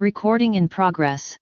Recording in progress.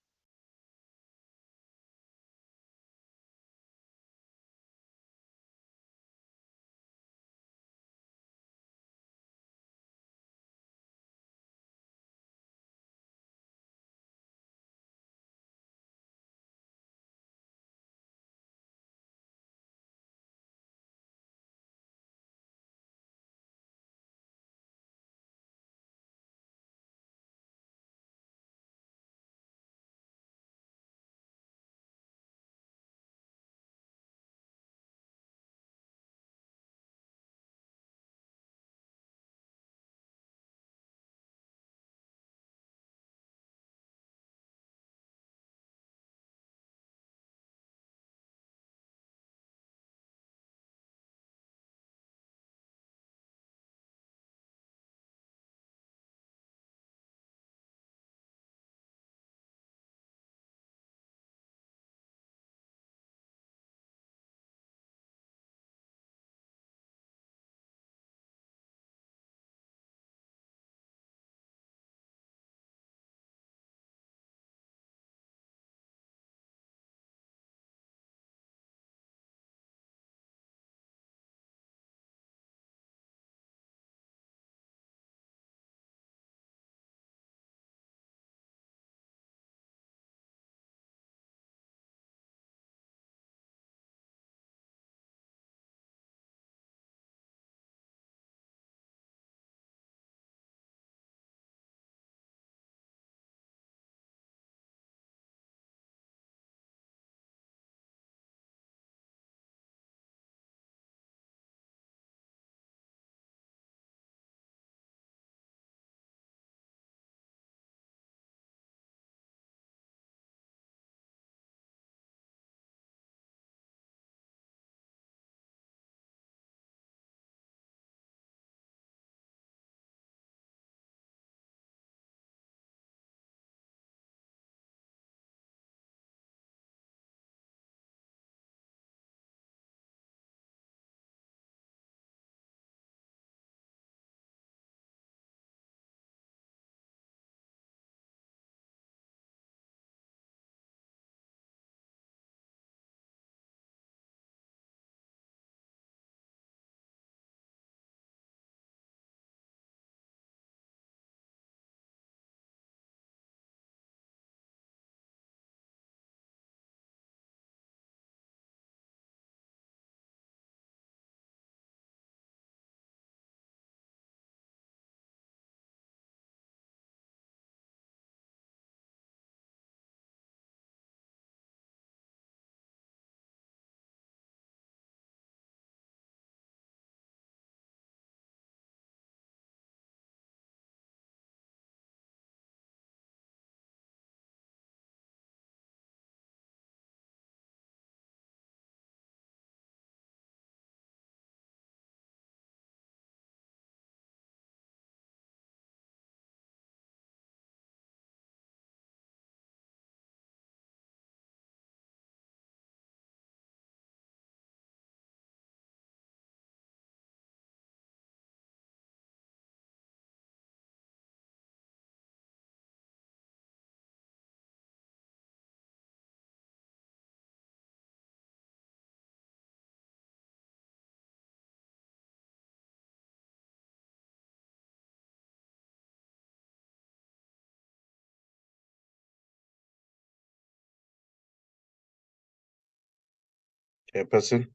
Chairperson,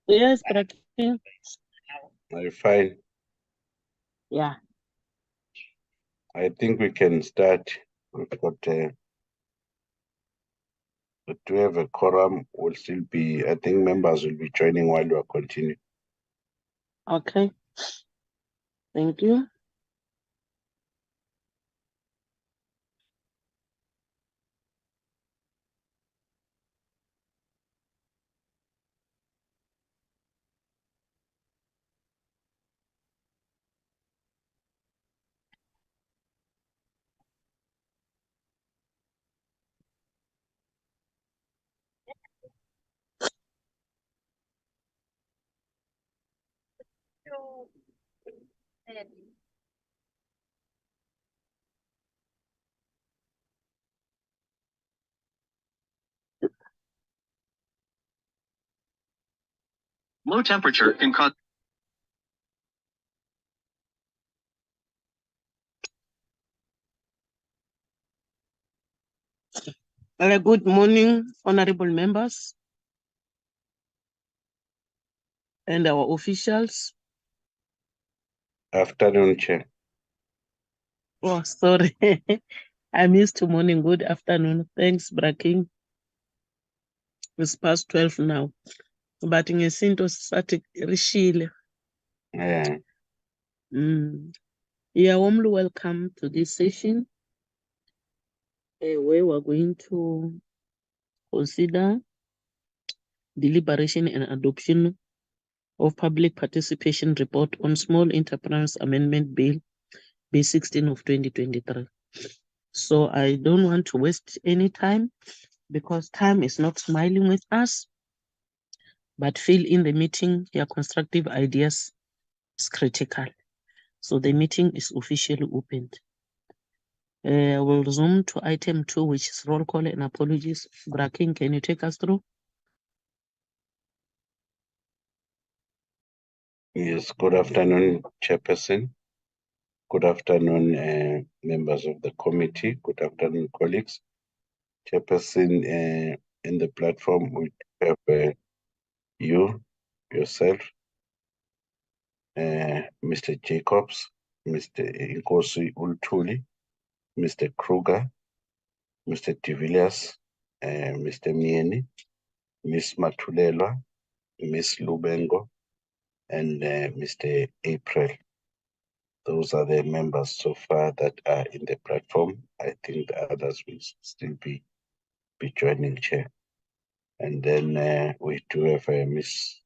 Yes, but are you fine? yeah. I think we can start. We've got to have a quorum. Will still be, I think members will be joining while we are continuing. Okay. Thank you. Low temperature can cause. Good morning, honorable members and our officials. Afternoon, Chair. Oh, sorry. I'm used to morning. Good afternoon. Thanks, Braking. It's past 12 now. But in a sinto sati rishile. Yeah. Yeah, warmly welcome to this session where we're going to consider deliberation and adoption of public participation report on Small Enterprise Amendment Bill, B16 of 2023. So I don't want to waste any time because time is not smiling with us, but fill in the meeting, your constructive ideas is critical. So the meeting is officially opened. We'll zoom to item 2, which is roll call and apologies. Braking, can you take us through? Yes, good afternoon, Chairperson. Good afternoon, members of the committee. Good afternoon, colleagues. Chairperson, in the platform, we have you, yourself, Mr. Jacobs, Mr. Inkosi Ultuli, Mr. Kruger, Mr. de Villiers, Mr. Mieni, Ms. Matulelwa, Ms. Lubengo, and Mr. April. Those are the members so far that are in the platform. I think the others will still be joining, Chair. And then we do have Ms.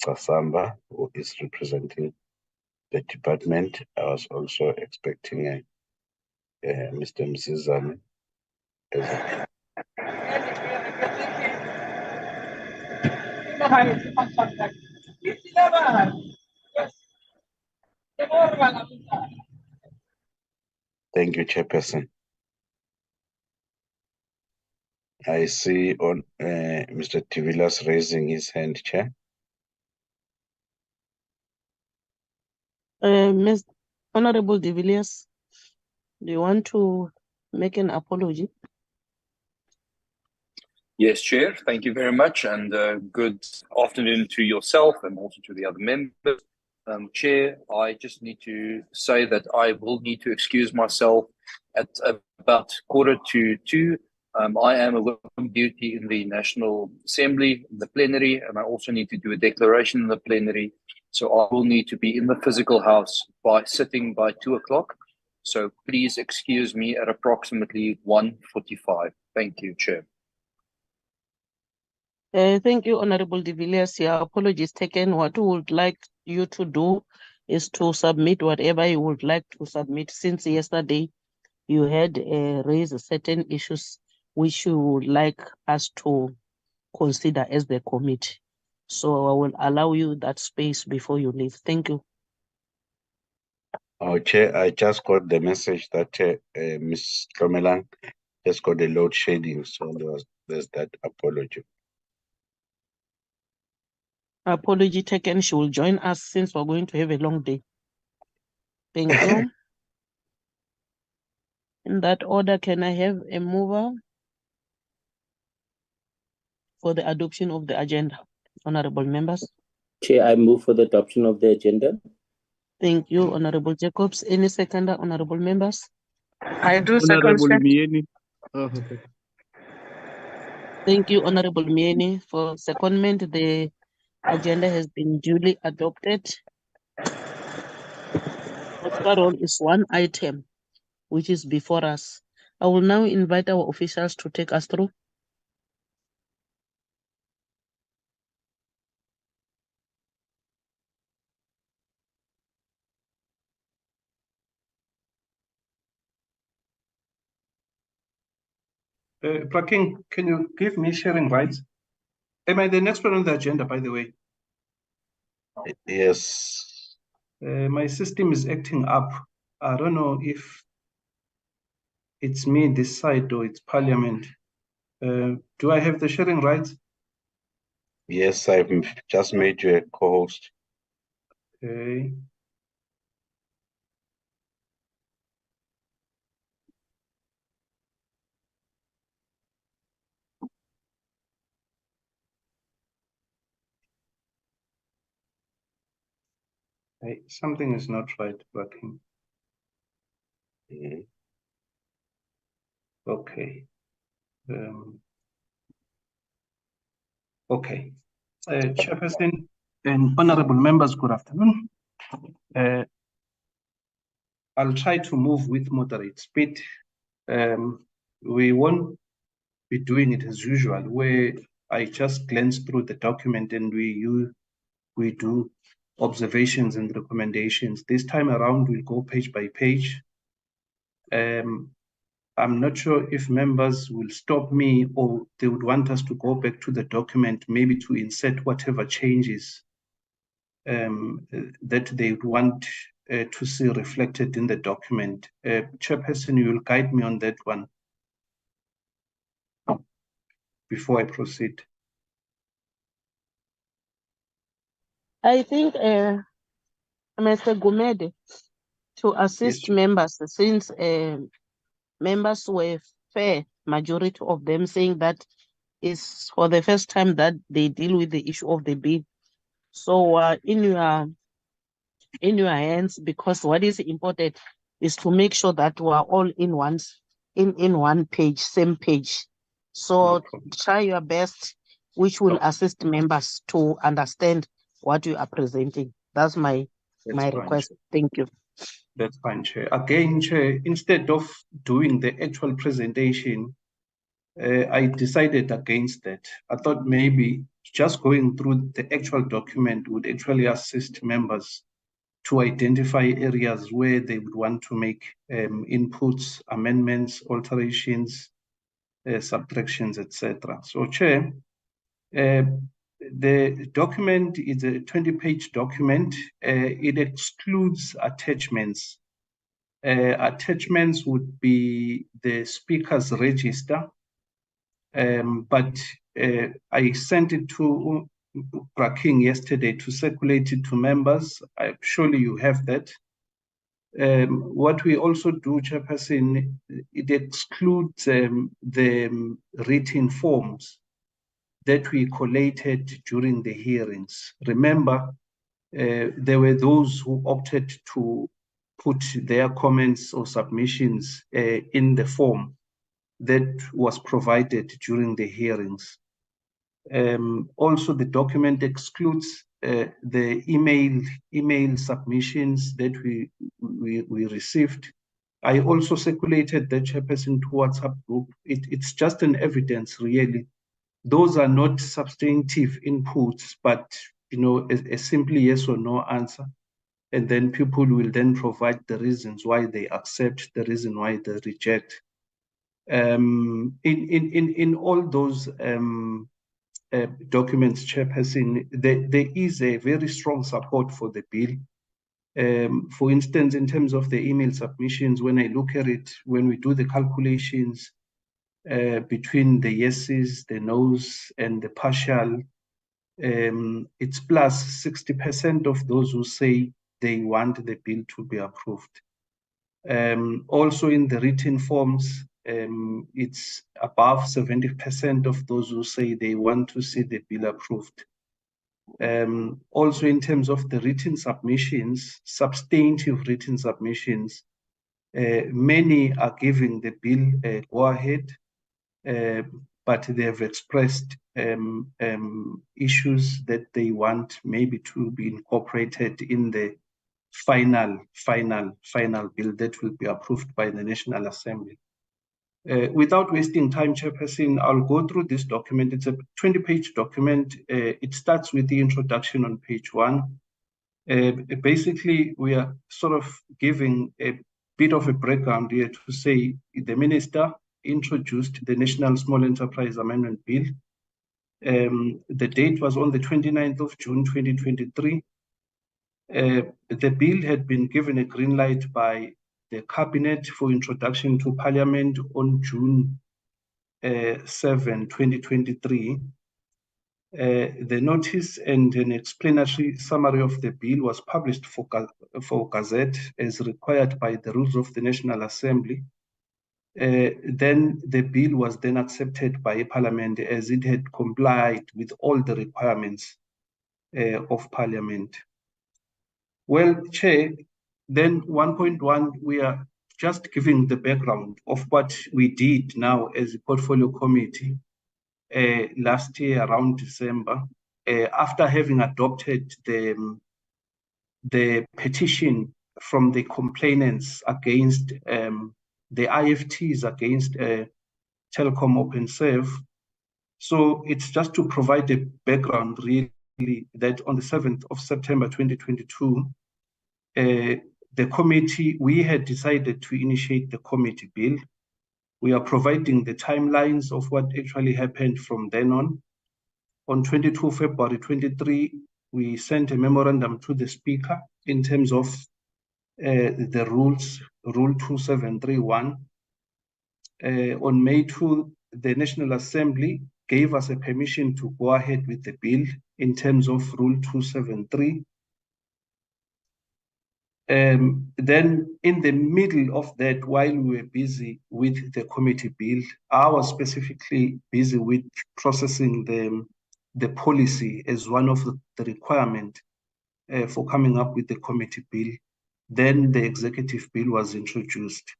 Kasamba, who is representing the department. I was also expecting Mr. Msizane. Thank you, Chairperson. I see on Mr. Tivilas raising his hand, Chair. Ms. Honorable de Villiers, do you want to make an apology? Yes, Chair. Thank you very much, and good afternoon to yourself and also to the other members. Chair, I just need to say that I will need to excuse myself at about 1:45. I am away on duty in the National Assembly, in the plenary, and I also need to do a declaration in the plenary. So I will need to be in the physical house sitting by 2:00. So please excuse me at approximately 1:45. Thank you, Chair. Thank you, Honorable de Villiers. Your apology is taken. What we would like you to do is to submit whatever you would like to submit. Since yesterday you had raised certain issues which you would like us to consider as the committee. So I will allow you that space before you leave. Thank you. Oh, Chair, I just got the message that Ms. Klomelan just got a load shedding, so there's that apology. Apology taken. She will join us since we're going to have a long day. Thank you. In that order, can I have a mover for the adoption of the agenda? Honorable members. Chair, I move for the adoption of the agenda. Thank you, Honorable Jacobs. Any seconder, honorable members? I do second. Honorable Mieni. Oh, okay. Thank you, Honorable Mieni, for secondment. The agenda has been duly adopted. Overall is one item, which is before us. I will now invite our officials to take us through. Braking, can you give me sharing rights? Am I the next one on the agenda, by the way? Yes. My system is acting up. I don't know if it's me this side or it's Parliament. Do I have the sharing rights? Yes, I've just made you a co-host. Okay. Hey, something is not right, working. Mhm. Okay. Okay. Chairperson and honorable members, good afternoon. I'll try to move with moderate speed. We won't be doing it as usual, where I just glance through the document and we do observations and recommendations. This time around, we'll go page by page. I'm not sure if members will stop me or they would want us to go back to the document, maybe to insert whatever changes that they would want to see reflected in the document. Chairperson, you will guide me on that one before I proceed. I think, Mr. Gumede, to assist Yes. members, since members were fair, majority of them saying that is for the first time that they deal with the issue of the bill. So in your hands, because what is important is to make sure that we are all in one page, same page. So try your best, which will assist members to understand what you are presenting. That's my request. Thank you. That's fine, Chair. Again, Chair, instead of doing the actual presentation, I decided against that. I thought maybe just going through the actual document would actually assist members to identify areas where they would want to make inputs, amendments, alterations, subtractions, etc. So, Chair, the document is a 20-page document. It excludes attachments. Attachments would be the speaker's register, but I sent it to Braking yesterday to circulate it to members. Surely you have that. What we also do, Chairperson, it excludes the written forms that we collated during the hearings. Remember, there were those who opted to put their comments or submissions in the form that was provided during the hearings. Also, the document excludes the email submissions that we received. I also circulated the Chairperson to WhatsApp group. It's just an evidence, really. Those are not substantive inputs, but a simply yes or no answer. And then people will then provide the reasons why they accept, the reason why they reject. In all those documents, Chairperson, there is a very strong support for the bill. For instance, in terms of the email submissions, when I look at it, when we do the calculations between the yeses, the nos, and the partial, it's plus 60% of those who say they want the bill to be approved. Also in the written forms, it's above 70% of those who say they want to see the bill approved. Also in terms of the written submissions, substantive written submissions, many are giving the bill a go-ahead, but they have expressed issues that they want maybe to be incorporated in the final bill that will be approved by the National Assembly. Without wasting time, Chairperson, I'll go through this document. It's a 20-page document. It starts with the introduction on page 1. Basically, we are sort of giving a bit of a background here to say the minister introduced the National Small Enterprise Amendment Bill. The date was on the 29th of June, 2023. The bill had been given a green light by the Cabinet for introduction to Parliament on June 7, 2023. The notice and an explanatory summary of the bill was published for Gazette as required by the rules of the National Assembly. Then the bill was then accepted by Parliament as it had complied with all the requirements of Parliament. Well, Chair, then 1.1, we are just giving the background of what we did now as a portfolio committee last year around December, after having adopted the petition from the complainants against the IFTs against Telecom OpenServe. So it's just to provide a background really that on the 7th of September 2022, the committee, we had decided to initiate the committee bill. We are providing the timelines of what actually happened from then on. On 22 February 23, we sent a memorandum to the Speaker in terms of the rules, Rule 2731. On May 2, the National Assembly gave us a permission to go ahead with the bill in terms of Rule 273. Then in the middle of that, while we were busy with the committee bill, I was specifically busy with processing the policy as one of the requirement for coming up with the committee bill. Then the executive bill was introduced.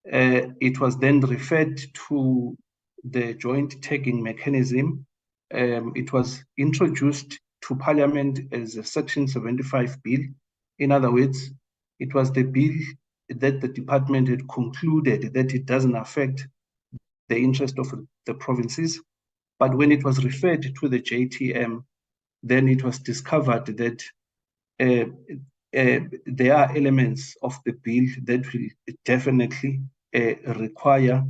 It was then referred to the joint tagging mechanism. It was introduced to Parliament as a Section 75 bill. In other words, it was the bill that the department had concluded that it doesn't affect the interest of the provinces. But when it was referred to the JTM, then it was discovered that there are elements of the bill that will definitely require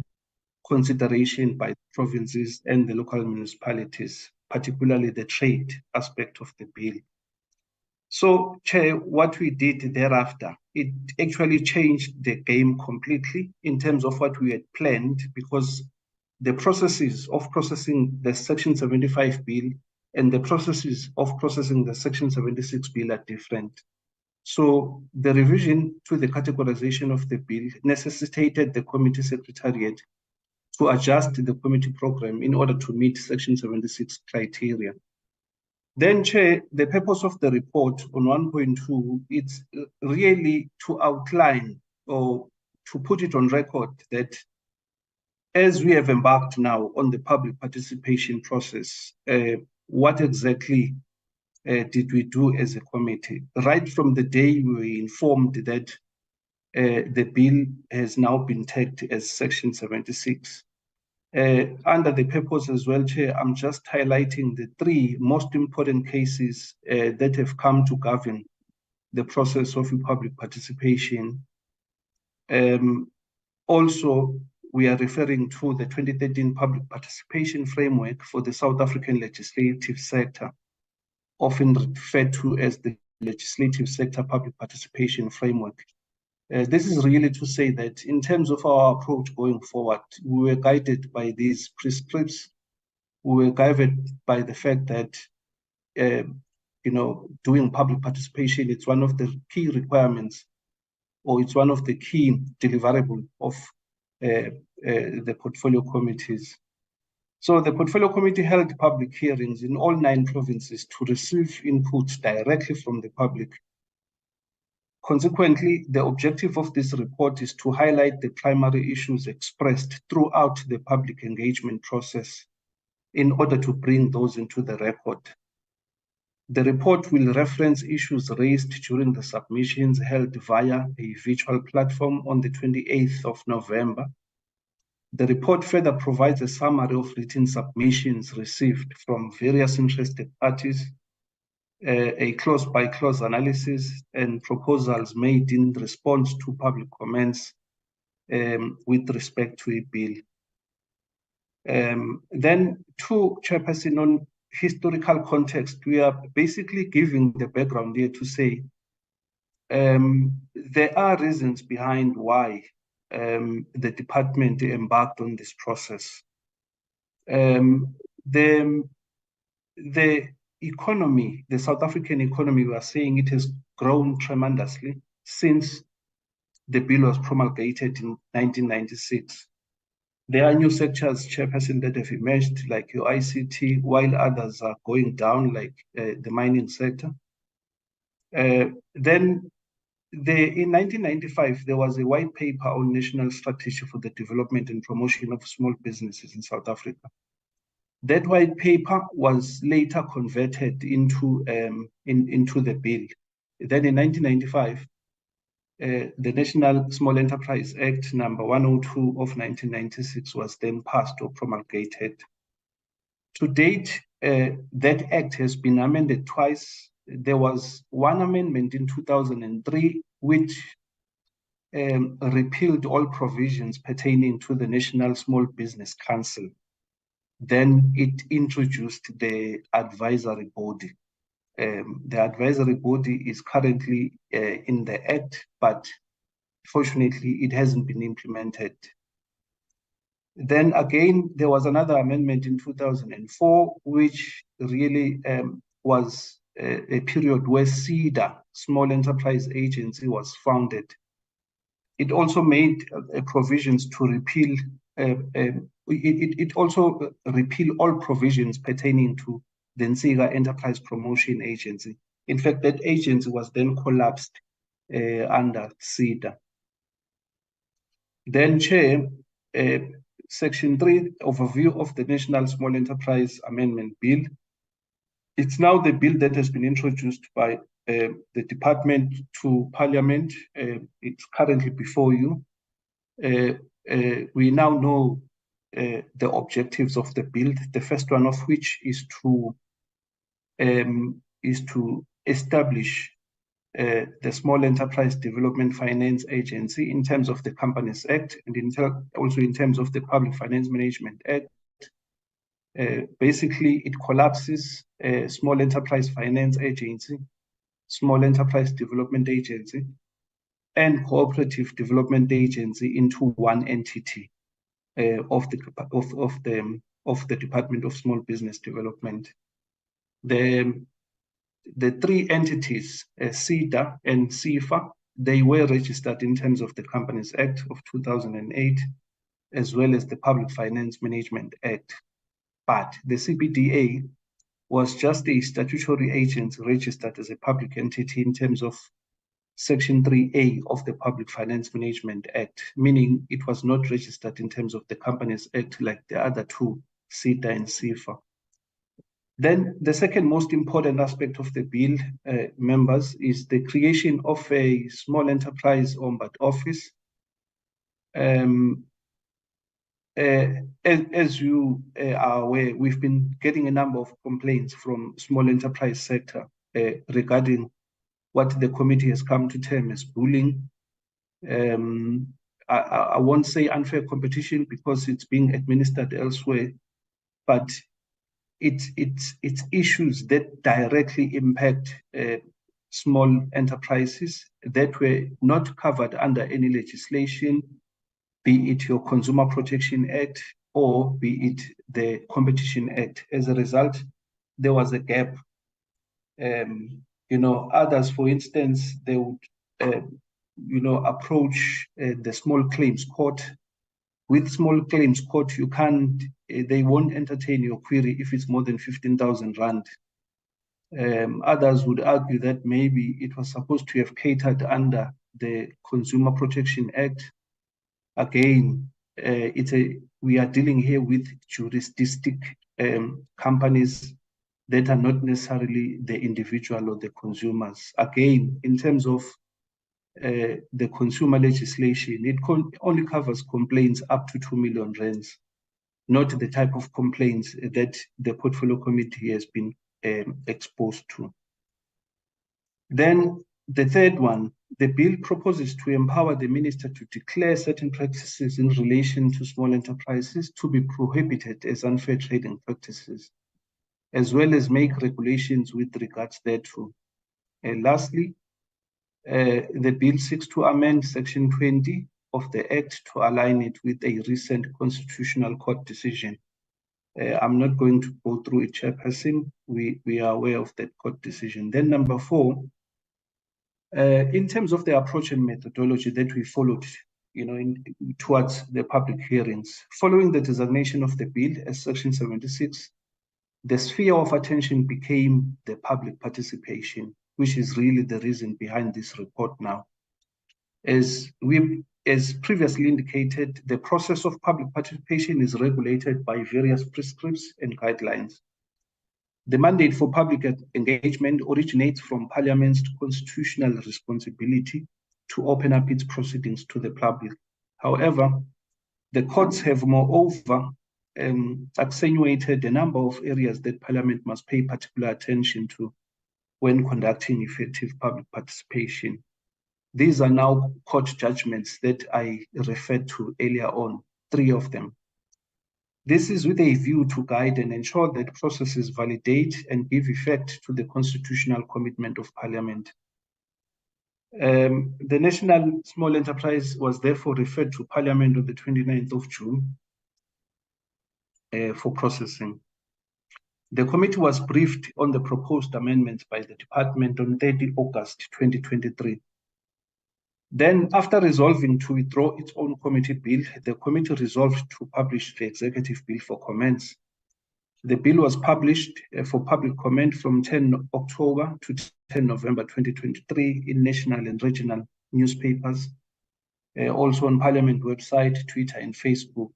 consideration by provinces and the local municipalities, particularly the trade aspect of the bill. So, Chair, what we did thereafter, it actually changed the game completely in terms of what we had planned, because the processes of processing the Section 75 bill and the processes of processing the Section 76 bill are different. So the revision to the categorization of the bill necessitated the committee secretariat to adjust the committee program in order to meet Section 76 criteria. Then, Chair, the purpose of the report on 1.2, it's really to outline or to put it on record that as we have embarked now on the public participation process, what exactly did we do as a committee? Right from the day we were informed that the bill has now been tagged as Section 76. Under the purpose as well, Chair, I'm just highlighting the three most important cases that have come to govern the process of public participation. Also, we are referring to the 2013 Public Participation Framework for the South African legislative sector, often referred to as the Legislative Sector Public Participation Framework. This is really to say that in terms of our approach going forward, we were guided by these prescripts. We were guided by the fact that, doing public participation, it's one of the key requirements, or it's one of the key deliverables of the portfolio committees. So the portfolio committee held public hearings in all 9 provinces to receive input directly from the public. Consequently, the objective of this report is to highlight the primary issues expressed throughout the public engagement process in order to bring those into the record. The report will reference issues raised during the submissions held via a virtual platform on the 28th of November. The report further provides a summary of written submissions received from various interested parties, a clause-by-clause analysis, and proposals made in response to public comments with respect to a bill. Then, Chairperson, on historical context, we are basically giving the background here to say there are reasons behind why the department embarked on this process. The the economy, the South African economy, we are saying it has grown tremendously since the bill was promulgated in 1996. There are new sectors, Chairperson, that have emerged, like your ICT, while others are going down, like the mining sector. Then in 1995, there was a white paper on national strategy for the development and promotion of small businesses in South Africa. That white paper was later converted into the bill. Then in 1995, the National Small Enterprise Act number 102 of 1996 was then passed or promulgated. To date, that act has been amended twice. There was one amendment in 2003, which repealed all provisions pertaining to the National Small Business Council. Then it introduced the advisory body. The advisory body is currently in the act, but fortunately it hasn't been implemented. Then again, there was another amendment in 2004, which really was a period where SEDA, Small Enterprise Agency, was founded. It also made provisions to repeal, it also repealed all provisions pertaining to the NSIGA Enterprise Promotion Agency. In fact, that agency was then collapsed under SEDA. Then, Chair, Section 3, overview of the National Small Enterprise Amendment Bill. It's now the bill that has been introduced by the department to Parliament. It's currently before you. We now know the objectives of the bill. The first one of which is to establish the Small Enterprise Development Finance Agency in terms of the Companies Act and also in terms of the Public Finance Management Act. Basically, it collapses Small Enterprise Finance Agency, Small Enterprise Development Agency, and Cooperative Development Agency into one entity of the Department of Small Business Development. The three entities, SEDA and CIFA, they were registered in terms of the Companies Act of 2008, as well as the Public Finance Management Act. But the CBDA was just a statutory agency registered as a public entity in terms of Section 3A of the Public Finance Management Act, meaning it was not registered in terms of the Companies Act like the other two, SEDA and CIFA. Then the second most important aspect of the bill, members, is the creation of a Small Enterprise Ombud Office. As you are aware, we've been getting a number of complaints from small enterprise sector regarding what the committee has come to term as bullying. I won't say unfair competition because it's being administered elsewhere, but it's issues that directly impact small enterprises that were not covered under any legislation, be it your Consumer Protection Act or be it the Competition Act. As a result, there was a gap. Others, for instance, they would, approach the small claims court. With small claims court, they won't entertain your query if it's more than 15,000 Rand. Others would argue that maybe it was supposed to have catered under the Consumer Protection Act. Again, we are dealing here with juristic companies that are not necessarily the individual or the consumers. Again, in terms of the consumer legislation, it only covers complaints up to 2 million rands, not the type of complaints that the portfolio committee has been exposed to. Then the third one, the bill proposes to empower the minister to declare certain practices in relation to small enterprises to be prohibited as unfair trading practices, as well as make regulations with regards thereto. And lastly, the bill seeks to amend Section 20 of the Act to align it with a recent Constitutional Court decision. I'm not going to go through it, Chairperson. We are aware of that court decision. Then number 4, in terms of the approach and methodology that we followed, towards the public hearings, following the designation of the bill as Section 76, the sphere of attention became the public participation, which is really the reason behind this report now. As previously indicated, the process of public participation is regulated by various prescripts and guidelines. The mandate for public engagement originates from Parliament's constitutional responsibility to open up its proceedings to the public. However, the courts have moreover accentuated a number of areas that Parliament must pay particular attention to when conducting effective public participation. These are now court judgments that I referred to earlier on, 3 of them. This is with a view to guide and ensure that processes validate and give effect to the constitutional commitment of Parliament. The National Small Enterprise was therefore referred to Parliament on the 29th of June for processing. The committee was briefed on the proposed amendments by the department on 30 August 2023. Then, after resolving to withdraw its own committee bill, the committee resolved to publish the executive bill for comments. The bill was published for public comment from 10 October to 10 November 2023 in national and regional newspapers, also on Parliament website, Twitter, and Facebook.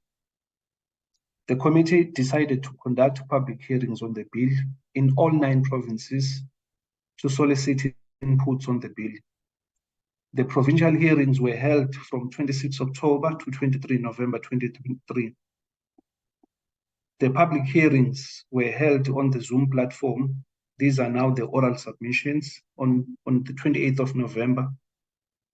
The committee decided to conduct public hearings on the bill in all 9 provinces to solicit inputs on the bill. The provincial hearings were held from 26 October to 23 November 2023. The public hearings were held on the Zoom platform. These are now the oral submissions on the 28th of November.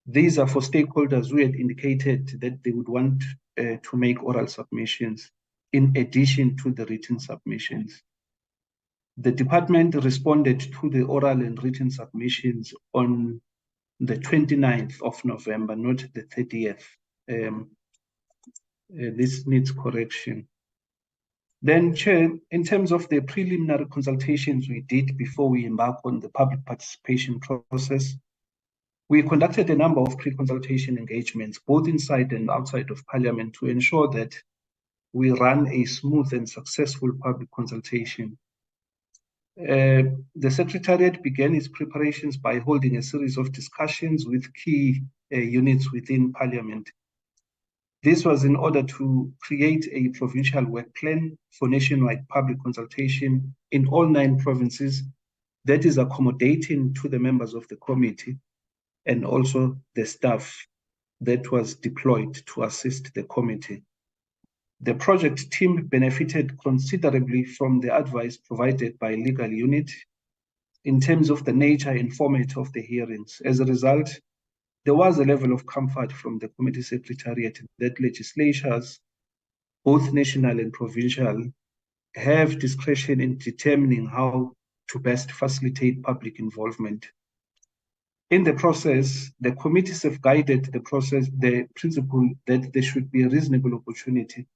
These are for stakeholders who had indicated that they would want to make oral submissions in addition to the written submissions. The department responded to the oral and written submissions on the 29th of November, not the 30th. This needs correction. Then, Chair, in terms of the preliminary consultations we did before we embark on the public participation process, we conducted a number of pre-consultation engagements, both inside and outside of Parliament, to ensure that we run a smooth and successful public consultation. The Secretariat began its preparations by holding a series of discussions with key units within Parliament. This was in order to create a provincial work plan for nationwide public consultation in all 9 provinces that is accommodating to the members of the committee and also the staff that was deployed to assist the committee. The project team benefited considerably from the advice provided by legal unit in terms of the nature and format of the hearings. As a result, there was a level of comfort from the committee secretariat that legislatures, both national and provincial, have discretion in determining how to best facilitate public involvement. In the process, the committee safeguarded the principle that there should be a reasonable opportunity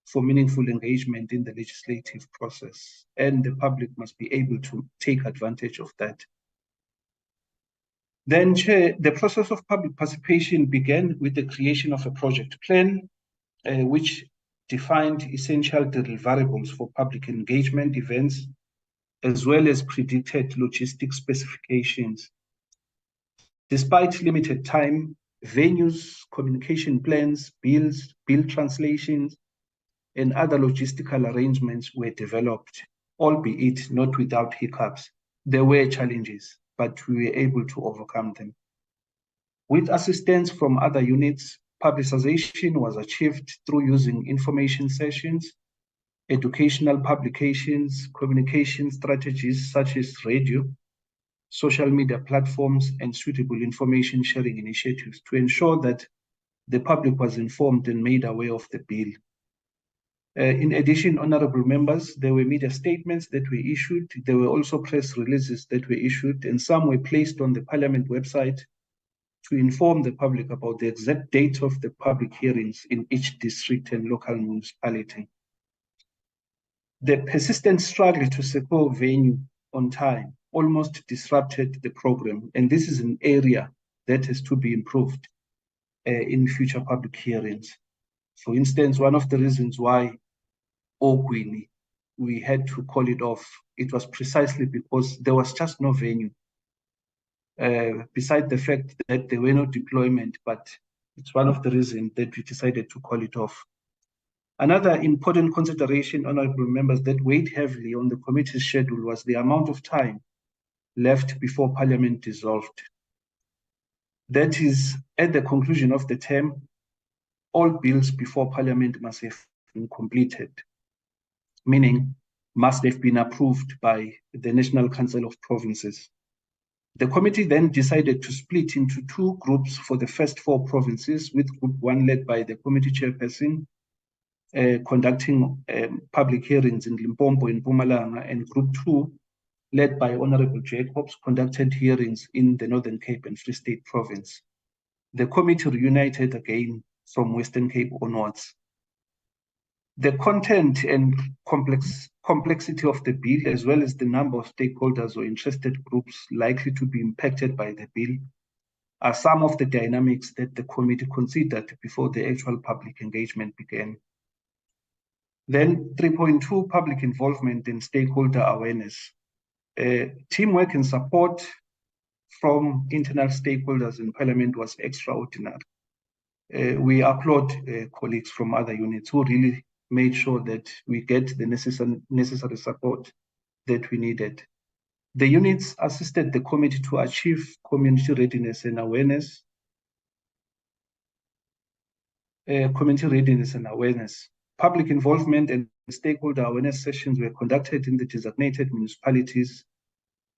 for meaningful engagement in the legislative process, and the public must be able to take advantage of that. Then, Chair, the process of public participation began with the creation of a project plan, which defined essential deliverables for public engagement events, as well as predicted logistic specifications. Despite limited time, venues, communication plans, bills, bill translations, and other logistical arrangements were developed, albeit not without hiccups. There were challenges, but we were able to overcome them. With assistance from other units, publicization was achieved through using information sessions, educational publications, communication strategies such as radio, social media platforms, and suitable information sharing initiatives to ensure that the public was informed and made aware of the bill. In addition, honorable members, there were media statements that were issued. There were also press releases that were issued, and some were placed on the Parliament website to inform the public about the exact date of the public hearings in each district and local municipality. The persistent struggle to secure venue on time almost disrupted the program, and this is an area that has to be improved in future public hearings. For instance, one of the reasons why Ogwini, we had to call it off, it was precisely because there was just no venue. Beside the fact that there were no deployment, but it's one of the reasons that we decided to call it off. Another important consideration, honorable members, that weighed heavily on the committee's schedule was the amount of time left before Parliament dissolved. That is, at the conclusion of the term, all bills before Parliament must have been completed, meaning must have been approved by the National Council of Provinces. The committee then decided to split into two groups for the first 4 provinces, with Group 1 led by the committee chairperson, conducting public hearings in Limpopo and Mpumalanga, and Group 2, led by Honorable Jacobs, conducted hearings in the Northern Cape and Free State Province. The committee reunited again from Western Cape onwards. The content and complexity of the bill, as well as the number of stakeholders or interested groups likely to be impacted by the bill, are some of the dynamics that the committee considered before the actual public engagement began. Then 3.2, public involvement and stakeholder awareness. Teamwork and support from internal stakeholders in Parliament was extraordinary. We applaud colleagues from other units who really made sure that we get the necessary support that we needed. The units assisted the committee to achieve community readiness and awareness. Public involvement and stakeholder awareness sessions were conducted in the designated municipalities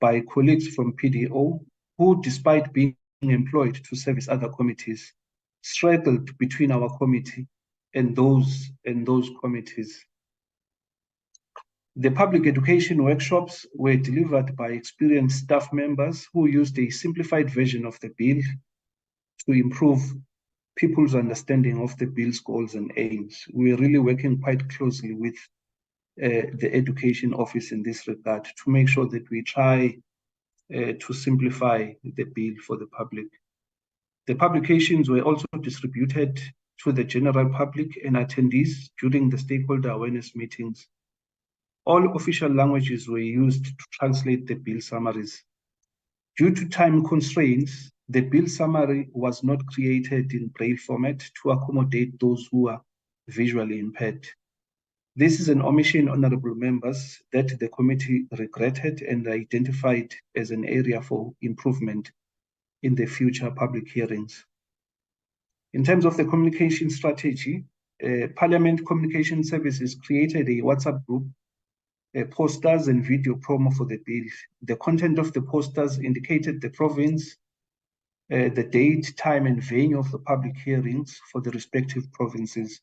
by colleagues from PDO, who, despite being employed to service other committees, struggled between our committee and those committees. The public education workshops were delivered by experienced staff members who used a simplified version of the bill to improve people's understanding of the bill's goals and aims. We are really working quite closely with the Education Office in this regard to make sure that we try to simplify the bill for the public. The publications were also distributed to the general public and attendees during the stakeholder awareness meetings. All official languages were used to translate the bill summaries. Due to time constraints, the bill summary was not created in Braille format to accommodate those who are visually impaired. This is an omission, honorable members, that the committee regretted and identified as an area for improvement in the future public hearings. In terms of the communication strategy, Parliament Communication Services created a WhatsApp group, posters and video promo for the bill. The content of the posters indicated the province, the date, time, and venue of the public hearings for the respective provinces.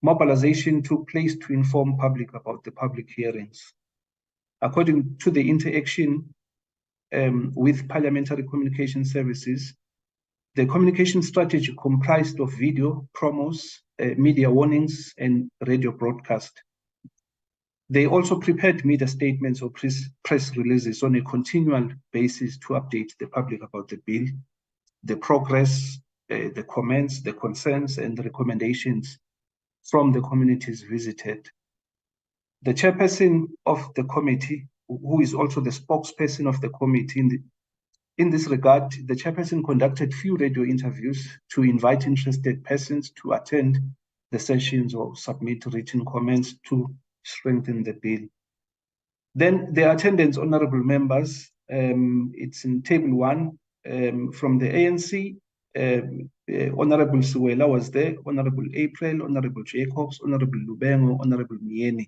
Mobilization took place to inform public about the public hearings. According to the interaction with Parliamentary Communication Services, the communication strategy comprised of video, promos, media warnings, and radio broadcast. They also prepared media statements or press releases on a continual basis to update the public about the bill, the progress, the comments, the concerns, and the recommendations from the communities visited. The chairperson of the committee, who is also the spokesperson of the committee, in this regard, the chairperson conducted few radio interviews to invite interested persons to attend the sessions or submit written comments to strengthen the bill. Then the attendance, honorable members, it's in table 1 from the ANC. Honorable Suwela was there, Honorable April, Honorable Jacobs, Honorable Lubengo, Honorable Mieni.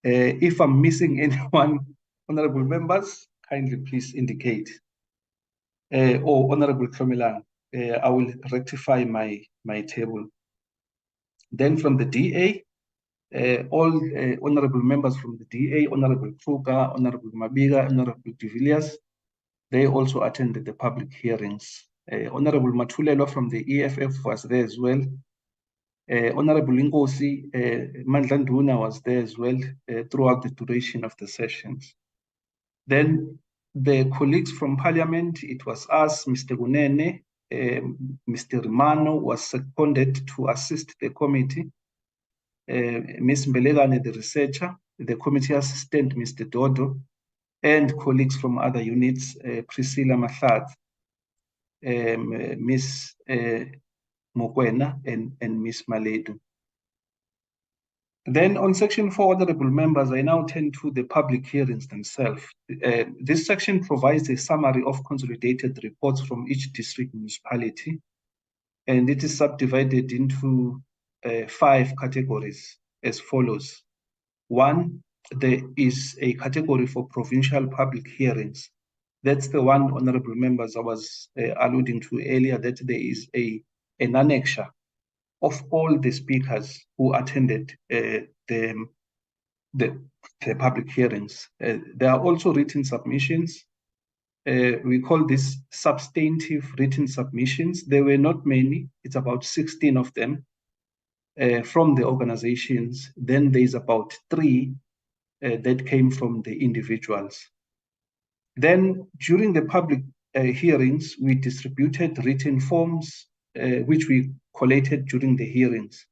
If I'm missing anyone, honorable members, kindly please indicate. Or Honorable Klomelang, I will rectify my table. Then from the DA, all honorable members from the DA, Honorable Kruger, Honorable Mabiga, Honorable de Villiers, they also attended the public hearings. Honorable Matulelo from the EFF was there as well. Honorable Inkosi Mandlanduna was there as well throughout the duration of the sessions. Then the colleagues from Parliament, it was us, Mr. Gunene, Mr. Romano was seconded to assist the committee, Ms. Mbelegane, the researcher, the committee assistant, Mr. Dodo, and colleagues from other units, Priscilla Mahlad, Ms. Mokwena, and Ms. Maledu. Then on section 4, honorable members, I now turn to the public hearings themselves. This section provides a summary of consolidated reports from each district municipality, and it is subdivided into 5 categories as follows. 1, there is a category for provincial public hearings. That's the one, honorable members, I was alluding to earlier, that there is an annexure of all the speakers who attended the public hearings. There are also written submissions. We call this substantive written submissions. There were not many. It's about 16 of them from the organizations. Then there's about 3 that came from the individuals. Then during the public hearings, we distributed written forms, which we collated during the hearings.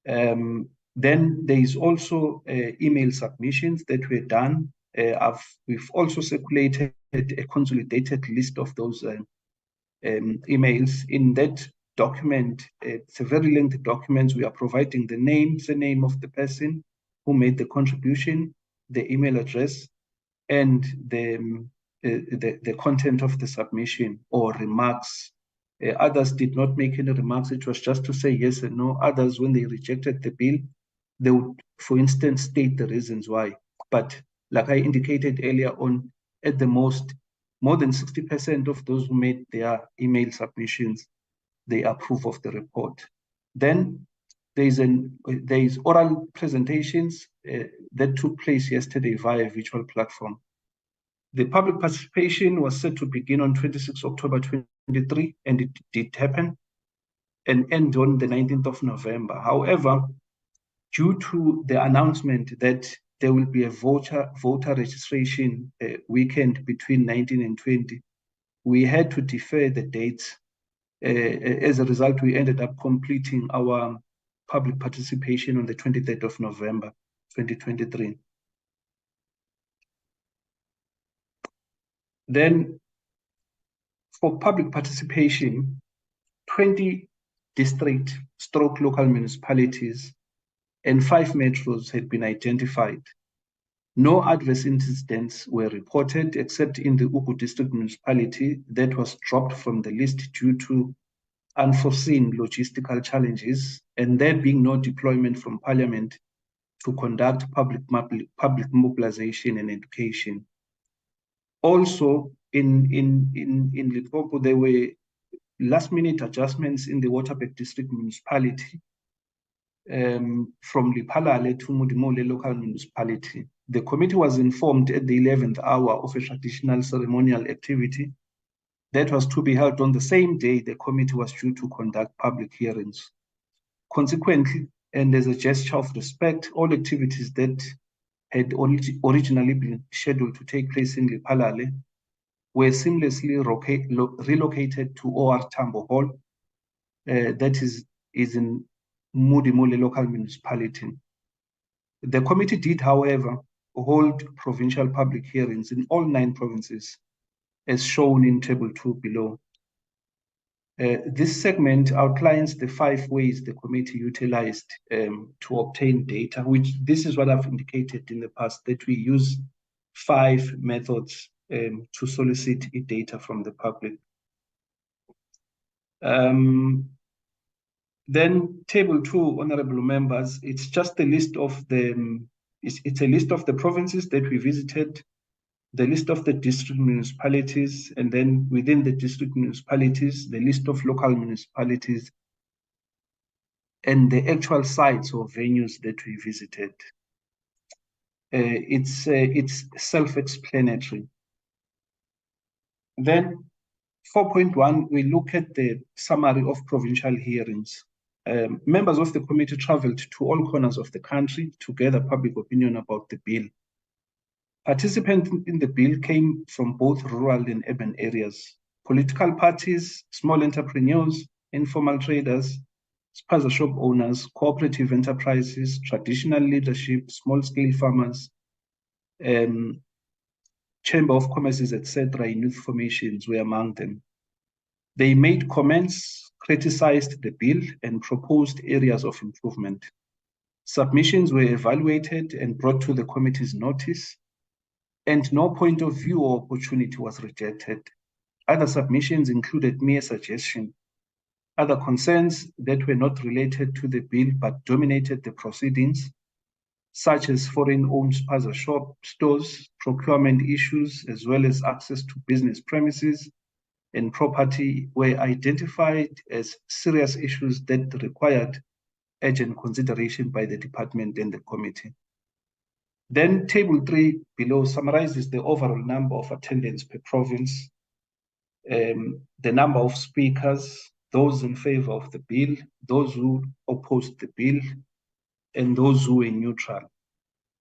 Then there is also email submissions that were done. We've also circulated a consolidated list of those emails. In that document, it's a very lengthy document. We are providing the name of the person who made the contribution, the email address, and the content of the submission or remarks. Others did not make any remarks. It was just to say yes and no. Others, when they rejected the bill, they would, for instance, state the reasons why. But like I indicated earlier on, at the most, more than 60% of those who made their email submissions, they approve of the report. Then there is oral presentations that took place yesterday via virtual platform. The public participation was set to begin on 26 October 2023, and it did happen, and end on the 19th of November. However, due to the announcement that there will be a voter registration weekend between 19 and 20, we had to defer the dates. As a result, we ended up completing our public participation on the 23rd of November, 2023. Then for public participation, 20 district / local municipalities and 5 metros had been identified. No adverse incidents were reported except in the Ugu district municipality that was dropped from the list due to unforeseen logistical challenges, and there being no deployment from Parliament to conduct public mobilization and education. Also, in Limpopo, there were last-minute adjustments in the Waterberg district municipality from Lipalale to Mudimole local municipality. The committee was informed at the 11th hour of a traditional ceremonial activity that was to be held on the same day the committee was due to conduct public hearings. Consequently, and as a gesture of respect, all activities that had originally been scheduled to take place in Lipalale were seamlessly relocated to OR Tambo Hall, that is in Mudimole local municipality. The committee did, however, hold provincial public hearings in all 9 provinces, as shown in Table 2 below. This segment outlines the 5 ways the committee utilized to obtain data, which this is what I've indicated in the past, that we use 5 methods to solicit data from the public. Then Table 2, honorable members, it's just a list of it's a list of the provinces that we visited, the list of the district municipalities, and then within the district municipalities, the list of local municipalities, and the actual sites or venues that we visited. It's self-explanatory. Then 4.1, we look at the summary of provincial hearings. Members of the committee traveled to all corners of the country to gather public opinion about the bill. Participants in the bill came from both rural and urban areas. Political parties, small entrepreneurs, informal traders, spaza shop owners, cooperative enterprises, traditional leadership, small-scale farmers, chamber of commerces, etc., and youth formations were among them. They made comments, criticized the bill, and proposed areas of improvement. Submissions were evaluated and brought to the committee's notice, and no point of view or opportunity was rejected. Other submissions included mere suggestion. Other concerns that were not related to the bill but dominated the proceedings, such as foreign-owned spaza shop stores, procurement issues, as well as access to business premises and property, were identified as serious issues that required urgent consideration by the department and the committee. Then Table 3 below summarizes the overall number of attendants per province, the number of speakers, those in favor of the bill, those who opposed the bill, and those who were neutral.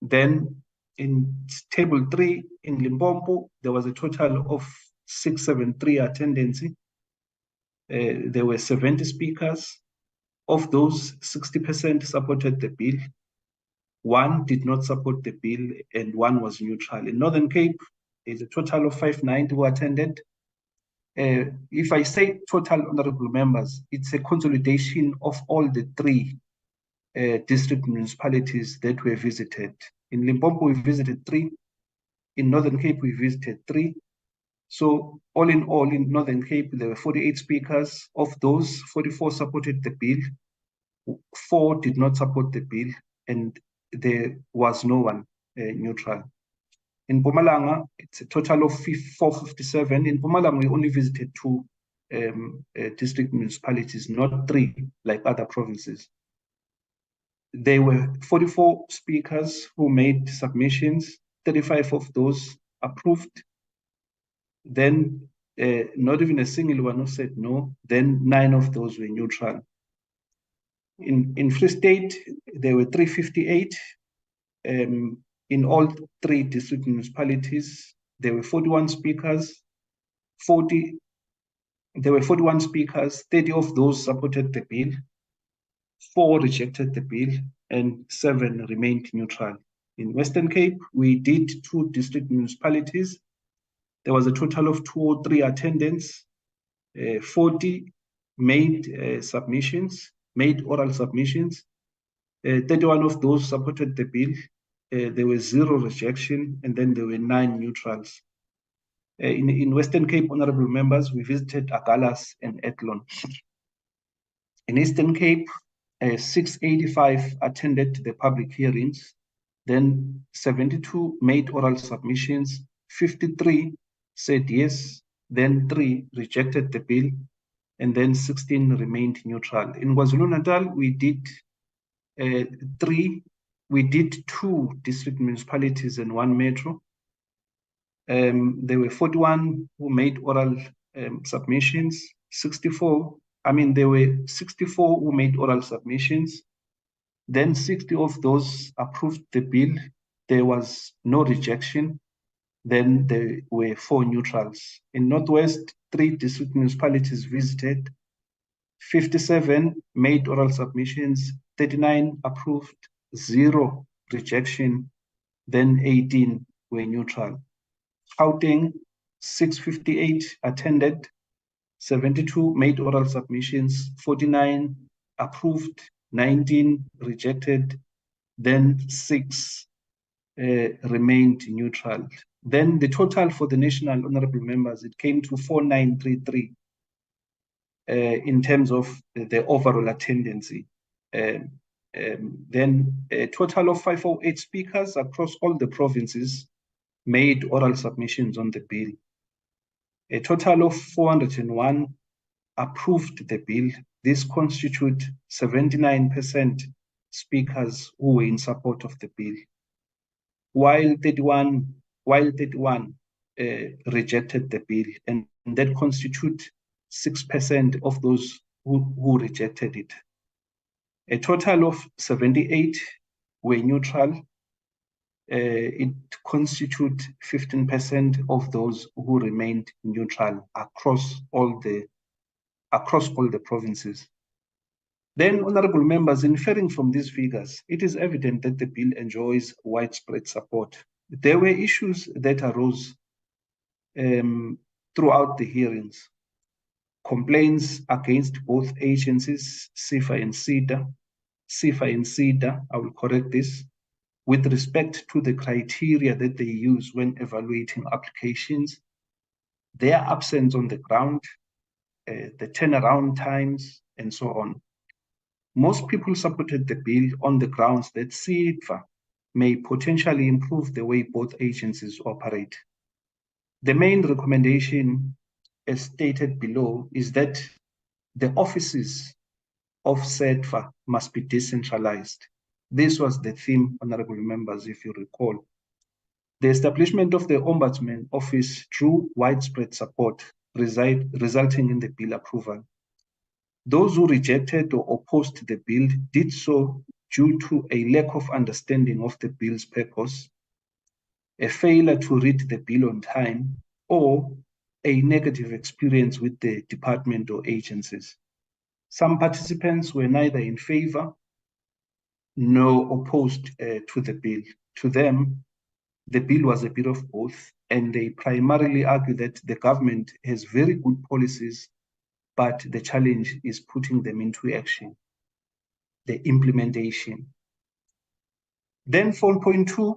Then in Table 3 in Limpopo, there was a total of 673 attendance. There were 70 speakers. Of those, 60% supported the bill. 1 did not support the bill, and 1 was neutral. In Northern Cape, there's a total of 590 who attended. If I say total, honorable members, it's a consolidation of all the 3 district municipalities that were visited. In Limpopo, we visited 3. In Northern Cape, we visited 3. So all, in Northern Cape, there were 48 speakers. Of those, 44 supported the bill, 4 did not support the bill, and there was no one neutral. In Mpumalanga, it's a total of 457. In Mpumalanga, we only visited 2 district municipalities, not 3 like other provinces. There were 44 speakers who made submissions. 35 of those approved. Then not even a single one who said no. Then 9 of those were neutral. In Free State, there were 358. In all 3 district municipalities, there were 41 speakers. 30 of those supported the bill. 4 rejected the bill, and 7 remained neutral. In Western Cape, we did 2 district municipalities. There was a total of 203 attendants. 40 made submissions, made oral submissions. 31 of those supported the bill. There were 0 rejection, and then there were 9 neutrals. In Western Cape, honorable members, we visited Agalas and Etlon. In Eastern Cape, 685 attended the public hearings. Then 72 made oral submissions. 53 said yes. Then 3 rejected the bill, and then 16 remained neutral. In KwaZulu-Natal, we did 2 district municipalities and 1 metro. There were 41 who made oral submissions. There were 64 who made oral submissions. Then 60 of those approved the bill. There was no rejection. Then there were 4 neutrals. In Northwest, 3 district municipalities visited. 57 made oral submissions. 39 approved, 0 rejection. Then 18 were neutral. Gauteng, 658 attended. 72 made oral submissions. 49 approved, 19 rejected. Then 6 remained neutral. Then the total for the national honorable members, it came to 4933 in terms of the overall attendance. Then a total of 508 speakers across all the provinces made oral submissions on the bill. A total of 401 approved the bill. This constitutes 79% speakers who were in support of the bill, while 31 rejected the bill, and that constitutes 6% of those who rejected it. A total of 78 were neutral. It constitutes 15% of those who remained neutral across all the provinces. Then, honorable members, inferring from these figures, it is evident that the bill enjoys widespread support. There were issues that arose throughout the hearings. Complaints against both agencies, CIFA and SEDA, I will correct this, with respect to the criteria that they use when evaluating applications, their absence on the ground, the turnaround times, and so on. Most people supported the bill on the grounds that CIFA may potentially improve the way both agencies operate. The main recommendation, as stated below, is that the offices of CIFA must be decentralized. This was the theme, honorable members, if you recall. The establishment of the Ombudsman Office drew widespread support, resulting in the bill approval. Those who rejected or opposed the bill did so due to a lack of understanding of the bill's purpose, a failure to read the bill on time, or a negative experience with the department or agencies. Some participants were neither in favor nor opposed to the bill. To them, the bill was a bit of both, and they primarily argue that the government has very good policies, but the challenge is putting them into action, the implementation. Then 4.2,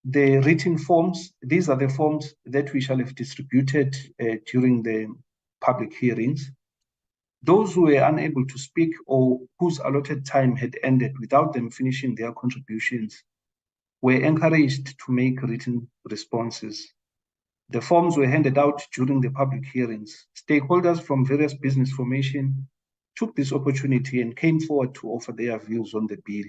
the written forms. These are the forms that we shall have distributed during the public hearings. Those who were unable to speak or whose allotted time had ended without them finishing their contributions were encouraged to make written responses. The forms were handed out during the public hearings. Stakeholders from various business formations took this opportunity and came forward to offer their views on the bill.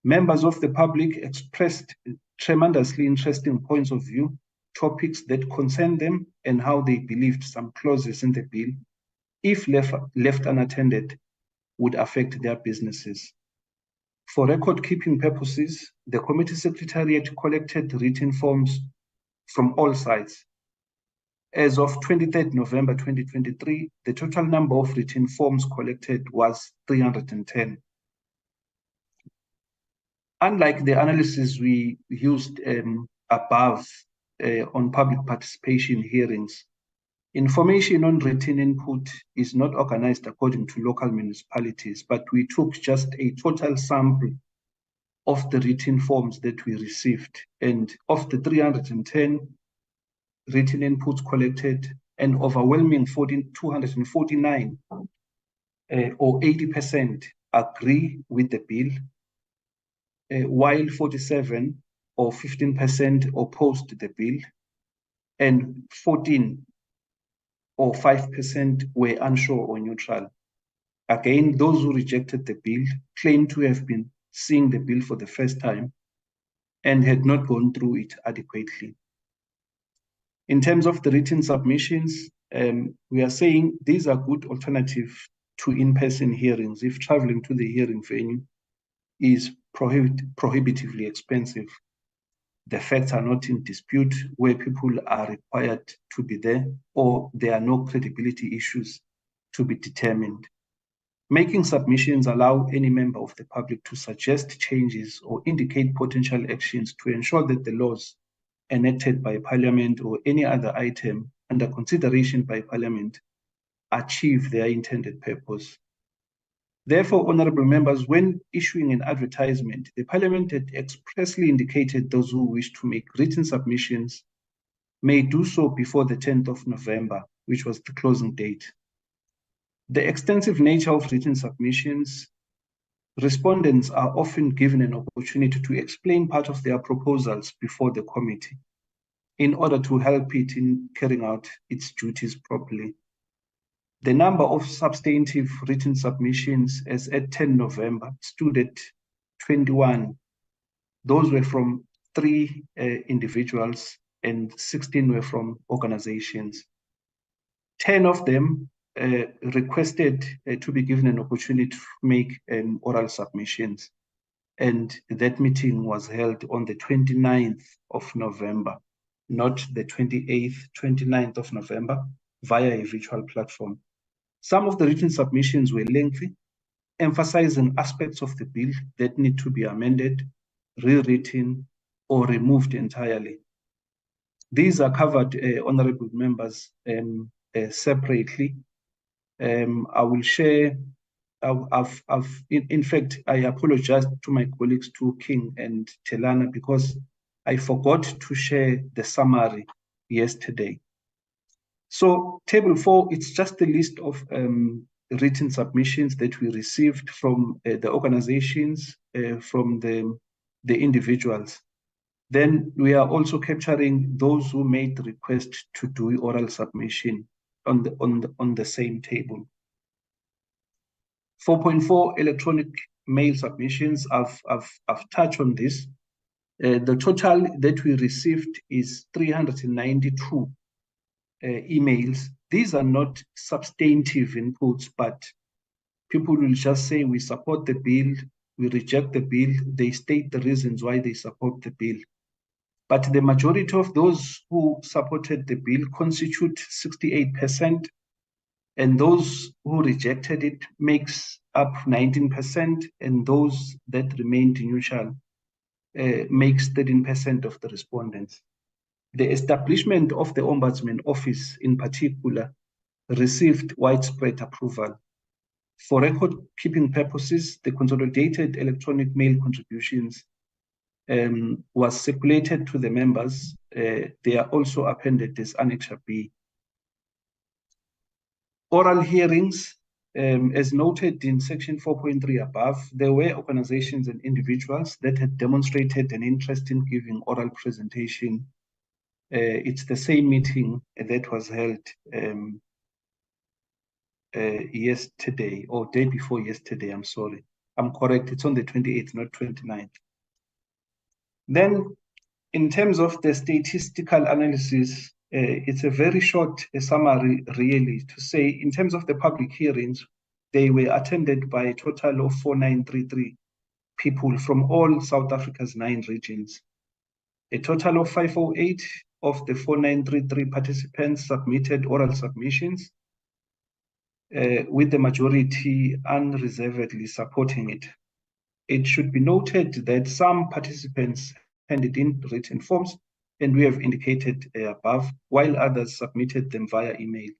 Members of the public expressed tremendously interesting points of view, topics that concern them, and how they believed some clauses in the bill, if left unattended, would affect their businesses. For record-keeping purposes, the committee secretariat collected written forms from all sides. As of 23rd November 2023, the total number of written forms collected was 310. Unlike the analysis we used above on public participation hearings, information on written input is not organized according to local municipalities, but we took just a total sample of the written forms that we received. And of the 310 written inputs collected, an overwhelming 249 or 80% agree with the bill, while 47 or 15% opposed the bill, and 14 or 5% were unsure or neutral. Again, those who rejected the bill claim to have been seeing the bill for the first time and had not gone through it adequately. In terms of the written submissions, we are saying these are good alternatives to in-person hearings if traveling to the hearing venue is prohibitively expensive. The facts are not in dispute where people are required to be there, or there are no credibility issues to be determined. Making submissions allow any member of the public to suggest changes or indicate potential actions to ensure that the laws enacted by Parliament or any other item under consideration by Parliament achieve their intended purpose. Therefore, honorable members, when issuing an advertisement, the Parliament had expressly indicated those who wish to make written submissions may do so before the 10th of November, which was the closing date. The extensive nature of written submissions, respondents are often given an opportunity to explain part of their proposals before the committee in order to help it in carrying out its duties properly. The number of substantive written submissions as at 10 November stood at 21. Those were from 3 individuals and 16 were from organizations. 10 of them requested to be given an opportunity to make oral submissions. And that meeting was held on the 29th of November, not the 28th, 29th of November, via a virtual platform. Some of the written submissions were lengthy, emphasizing aspects of the bill that need to be amended, rewritten, or removed entirely. These are covered, honorable members, separately. I will share. In fact, I apologize to my colleagues, to King and Telana, because I forgot to share the summary yesterday. So table 4, it's just a list of written submissions that we received from the organizations, from the individuals. Then we are also capturing those who made the request to do oral submission on the same table. 4.4 electronic mail submissions. I've touched on this. The total that we received is 392 emails. These are not substantive inputs, but people will just say we support the bill, we reject the bill. They state the reasons why they support the bill. But the majority of those who supported the bill constitute 68%, and those who rejected it makes up 19%, and those that remained neutral makes 13% of the respondents. The establishment of the Ombudsman Office in particular received widespread approval. For record-keeping purposes, the consolidated electronic mail contributions was circulated to the members. They are also appended as Annexure B. Oral hearings, as noted in section 4.3 above, there were organizations and individuals that had demonstrated an interest in giving oral presentation. It's the same meeting that was held yesterday, or day before yesterday, I'm sorry. I'm correct, it's on the 28th, not 29th. Then, in terms of the statistical analysis, it's a very short summary, really, to say, in terms of the public hearings, they were attended by a total of 4,933 people from all South Africa's 9 regions. A total of 508 of the 4,933 participants submitted oral submissions, with the majority unreservedly supporting it. It should be noted that some participants handed in written forms, and we have indicated above, while others submitted them via email.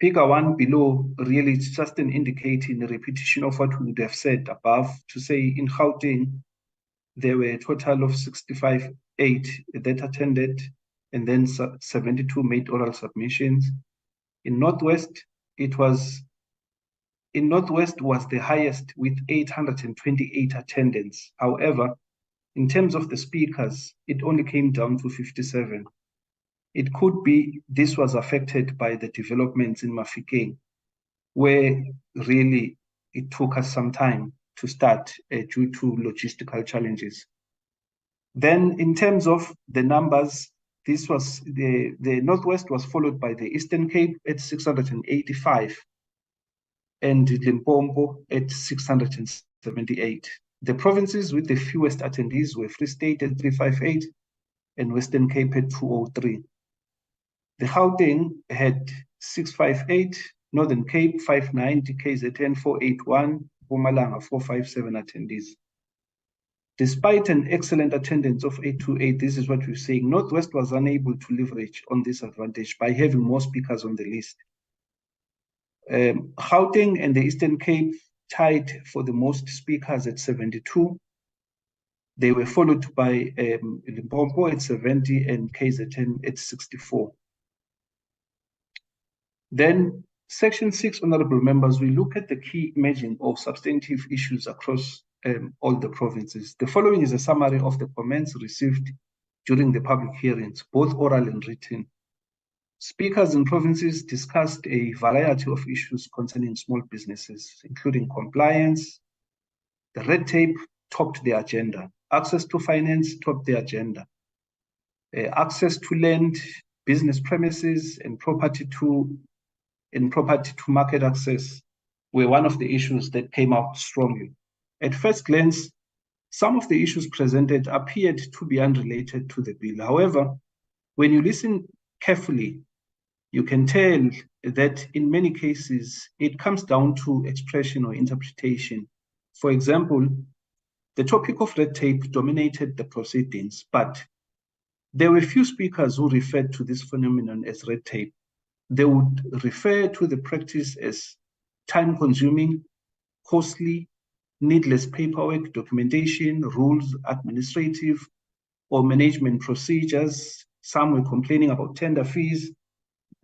Figure 1 below, really, it's just an indicating a repetition of what we would have said above, to say in Gauteng, there were a total of 65 that attended, and then 72 made oral submissions. In Northwest, Northwest was the highest with 828 attendance. However, in terms of the speakers, it only came down to 57. It could be this was affected by the developments in Mafikeng, where really it took us some time to start due to logistical challenges. Then in terms of the numbers, this was the Northwest was followed by the Eastern Cape at 685 and Limpopo at 678. The provinces with the fewest attendees were Free State at 358 and Western Cape at 203. The Gauteng had 658, Northern Cape 590, KZN 481, Mpumalanga 457 attendees. Despite an excellent attendance of 828, this is what we're saying, Northwest was unable to leverage on this advantage by having more speakers on the list. Gauteng and the Eastern Cape tied for the most speakers at 72. They were followed by Limpopo at 70 and KZN at 64. Then section 6, honorable members, we look at the key emerging or substantive issues across all the provinces. The following is a summary of the comments received during the public hearings, both oral and written. Speakers in provinces discussed a variety of issues concerning small businesses, including compliance. The red tape topped the agenda. Access to finance topped the agenda. Access to land, business premises, and property to market access were one of the issues that came out strongly. At first glance, some of the issues presented appeared to be unrelated to the bill. However, when you listen carefully, you can tell that in many cases, it comes down to expression or interpretation. For example, the topic of red tape dominated the proceedings, but there were few speakers who referred to this phenomenon as red tape. They would refer to the practice as time-consuming, costly, needless paperwork, documentation, rules, administrative or management procedures. Some were complaining about tender fees,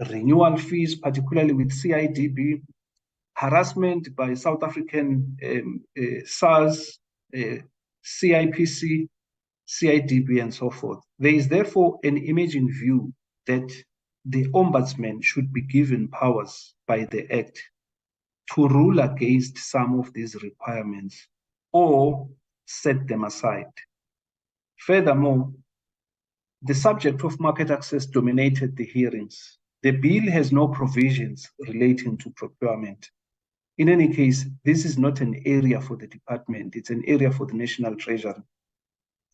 renewal fees, particularly with CIDB, harassment by South African SARS, CIPC, CIDB, and so forth. There is therefore an emerging view that the Ombudsman should be given powers by the Act to rule against some of these requirements or set them aside. Furthermore, the subject of market access dominated the hearings. The bill has no provisions relating to procurement. In any case, this is not an area for the department, it's an area for the National Treasury.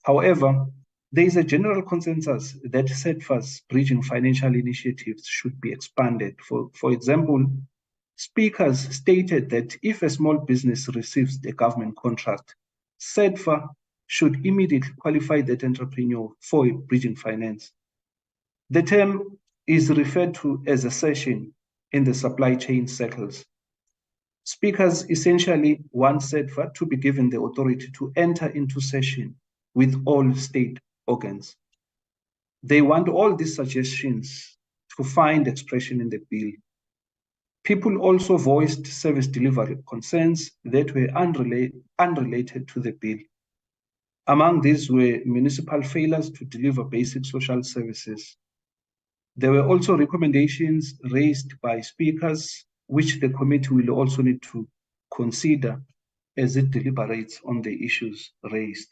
However, there is a general consensus that SETFA's bridging financial initiatives should be expanded. For example, speakers stated that if a small business receives a government contract, SETFA should immediately qualify that entrepreneur for a bridging finance. The term is referred to as a session in the supply chain circles. Speakers essentially want SETFA to be given the authority to enter into session with all state organs. They want all these suggestions to find expression in the bill. People also voiced service delivery concerns that were unrelated to the bill. Among these were municipal failures to deliver basic social services. There were also recommendations raised by speakers, which the committee will also need to consider as it deliberates on the issues raised.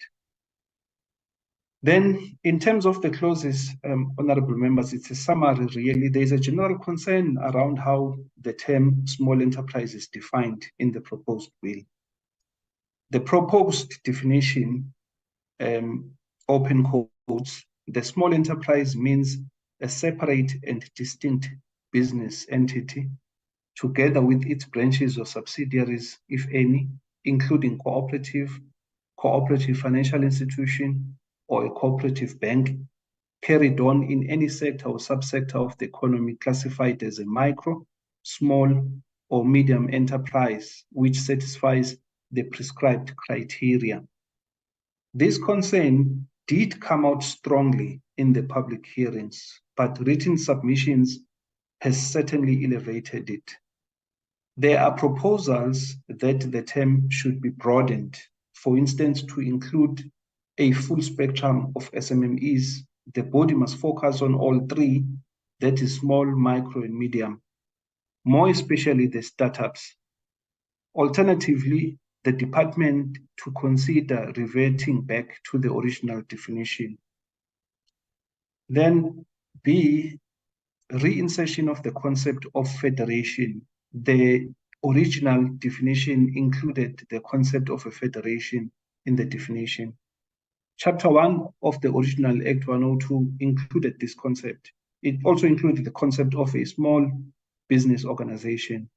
Then, in terms of the clauses, honorable members, it's a summary really. There's a general concern around how the term small enterprise is defined in the proposed bill. The proposed definition, open quotes, the small enterprise means a separate and distinct business entity, together with its branches or subsidiaries, if any, including cooperative financial institution, or a cooperative bank, carried on in any sector or subsector of the economy classified as a micro, small, or medium enterprise, which satisfies the prescribed criteria. This concern did come out strongly in the public hearings, but written submissions has certainly elevated it. There are proposals that the term should be broadened, for instance, to include a full spectrum of SMMEs. The body must focus on all three, that is small, micro, and medium, more especially the startups. Alternatively, the department to consider reverting back to the original definition. Then B, reinsertion of the concept of federation. The original definition included the concept of a federation in the definition. Chapter 1 of the original Act 102 included this concept. It also included the concept of a small business organization.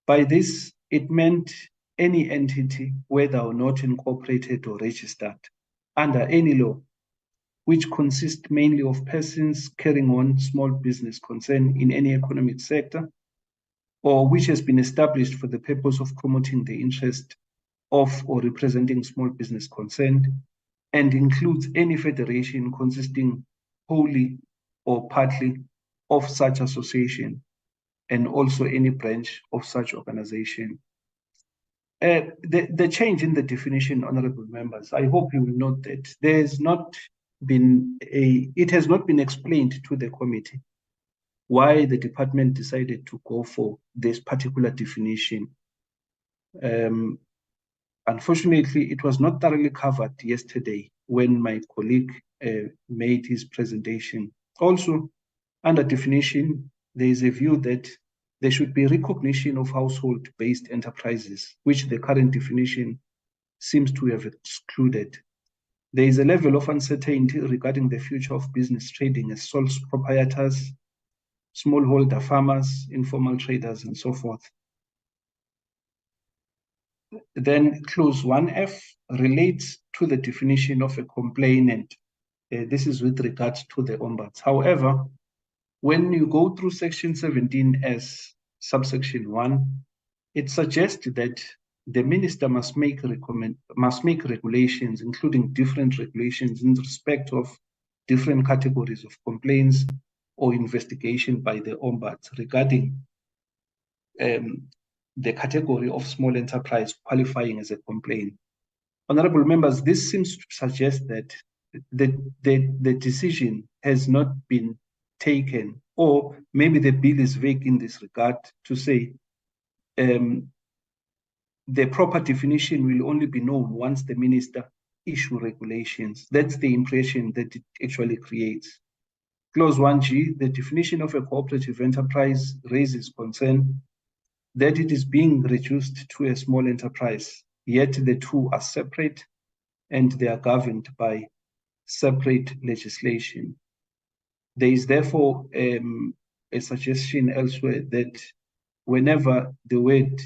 By this, it meant any entity, whether or not incorporated or registered, under any law, which consists mainly of persons carrying on small business concern in any economic sector, or which has been established for the purpose of promoting the interest of or representing small business concern, and includes any federation consisting wholly or partly of such association, and also any branch of such organization. The change in the definition, honorable members, I hope you will note that it has not been explained to the committee why the department decided to go for this particular definition. Unfortunately, it was not thoroughly covered yesterday when my colleague made his presentation. Also, Under definition, there is a view that there should be recognition of household-based enterprises, which the current definition seems to have excluded. There is a level of uncertainty regarding the future of business trading as sole proprietors, smallholder farmers, informal traders, and so forth. Then clause 1F relates to the definition of a complainant. This is with regards to the ombuds. However, when you go through section 17 as subsection 1, it suggests that the minister must make regulations, including different regulations in respect of different categories of complaints or investigation by the ombuds regarding the category of small enterprise qualifying as a complaint. Honorable members, this seems to suggest that the decision has not been taken, or maybe the bill is vague in this regard to say the proper definition will only be known once the minister issue regulations. That's the impression that it actually creates. Clause 1G, the definition of a cooperative enterprise raises concern that it is being reduced to a small enterprise, yet the two are separate and they are governed by separate legislation. There is therefore a suggestion elsewhere that whenever the word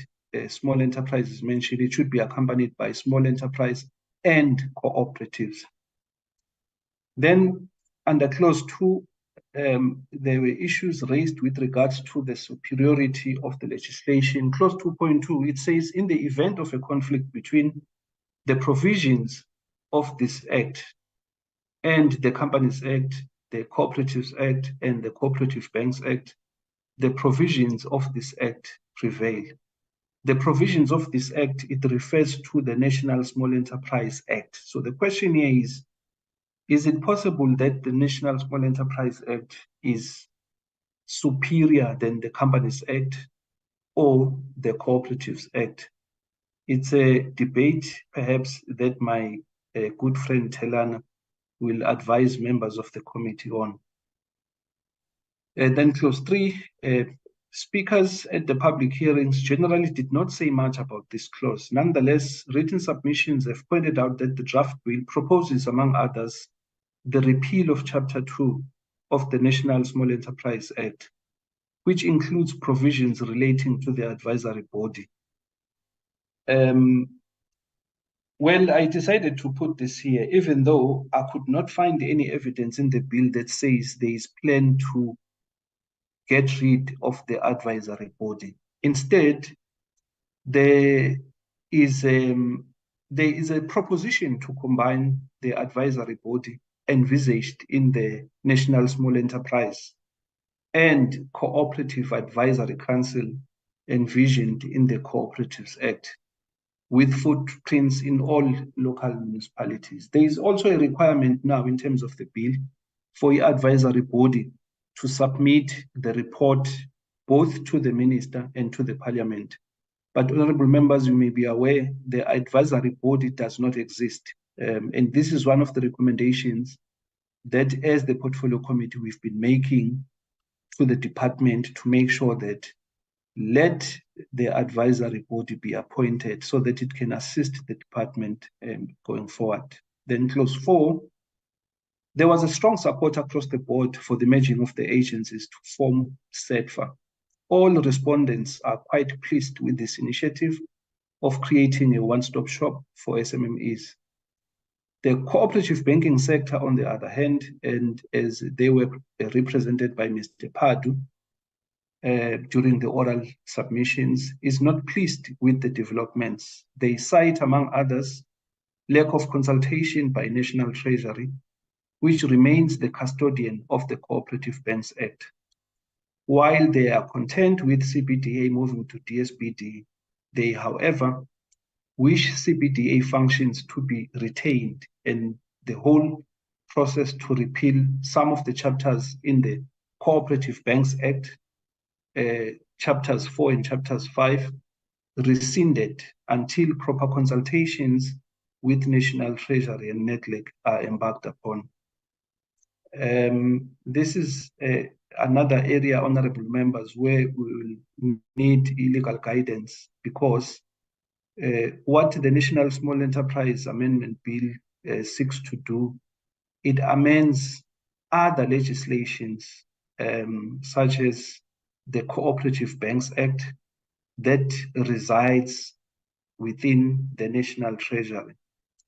small enterprise is mentioned, it should be accompanied by small enterprise and cooperatives. Then under clause 2, there were issues raised with regards to the superiority of the legislation. Clause 2.2, it says in the event of a conflict between the provisions of this act and the Companies Act, the Cooperatives Act, and the Cooperative Banks Act, the provisions of this act prevail. The provisions of this act, it refers to the National Small Enterprise Act. So the question here is it possible that the National Small Enterprise Act is superior than the Companies Act or the Cooperatives Act? It's a debate perhaps that my good friend Telana will advise members of the committee on. Then clause 3, speakers at the public hearings generally did not say much about this clause. Nonetheless, written submissions have pointed out that the draft bill proposes, among others, the repeal of Chapter 2 of the National Small Enterprise Act, which includes provisions relating to the advisory body. Well, I decided to put this here, even though I could not find any evidence in the bill that says there is plan to get rid of the advisory body. Instead, there is a proposition to combine the advisory body envisaged in the National Small Enterprise and Cooperative Advisory Council envisioned in the Cooperatives Act, with footprints in all local municipalities. There is also a requirement now in terms of the bill for the advisory body to submit the report both to the minister and to the parliament. But honorable members, you may be aware the advisory body does not exist. And this is one of the recommendations that as the portfolio committee we've been making to the department to make sure that let the advisory body be appointed so that it can assist the department going forward. Then clause 4, there was a strong support across the board for the merging of the agencies to form SEDFA. All respondents are quite pleased with this initiative of creating a one-stop shop for SMMEs. The cooperative banking sector, on the other hand, and as they were represented by Mr. Padu during the oral submissions, is not pleased with the developments. They cite, among others, lack of consultation by National Treasury, which remains the custodian of the Cooperative Banks Act. While they are content with CBDA moving to DSBD, they, however, wish CBDA functions to be retained and the whole process to repeal some of the chapters in the Cooperative Banks Act, chapters 4 and chapters 5, rescinded until proper consultations with National Treasury and NETLEC are embarked upon. This is another area, honorable members, where we will need illegal guidance, because what the National Small Enterprise Amendment Bill seeks to do, it amends other legislations, such as the Cooperative Banks Act, that resides within the National Treasury.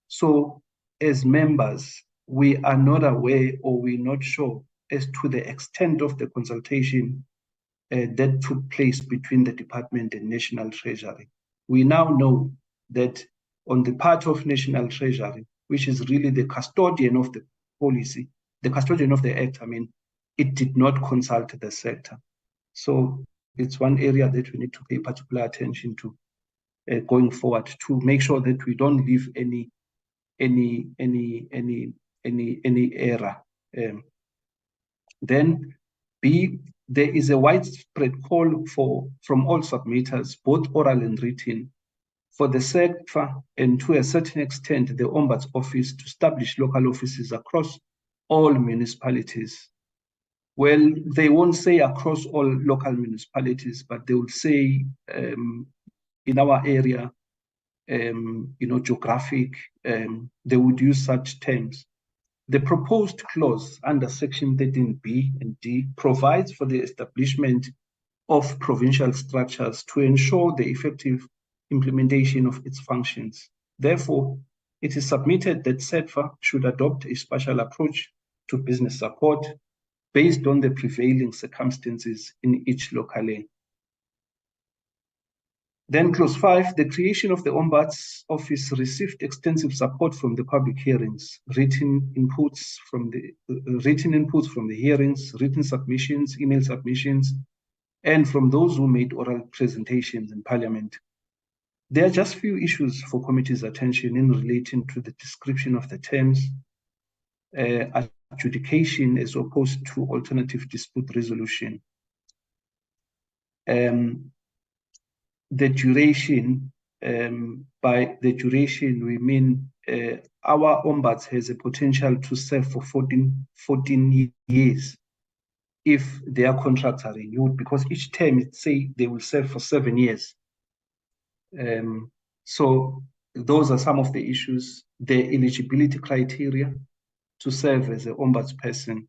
So as members, we are not aware, or we're not sure as to the extent of the consultation that took place between the department and National Treasury. We now know that on the part of National Treasury, which is really the custodian of the policy, the custodian of the act, I mean, it did not consult the sector. So it's one area that we need to pay particular attention to going forward, to make sure that we don't leave any error. Then B, there is a widespread call from all submitters, both oral and written, for the sector and to a certain extent the Ombuds Office to establish local offices across all municipalities. Well, they won't say across all local municipalities, but they will say in our area, geographic, they would use such terms. The proposed clause under Section 13B and D provides for the establishment of provincial structures to ensure the effective implementation of its functions. Therefore, it is submitted that SETFA should adopt a special approach to business support based on the prevailing circumstances in each local area. Then clause 5, the creation of the Ombuds Office received extensive support from the public hearings, written inputs from the hearings, written submissions, email submissions, and from those who made oral presentations in Parliament. There are just few issues for committee's attention in relating to the description of the terms, adjudication as opposed to alternative dispute resolution. The duration, by the duration, we mean our ombuds has a potential to serve for 14 years if their contracts are renewed, because each term it say they will serve for 7 years. So those are some of the issues. The eligibility criteria to serve as an ombudsperson.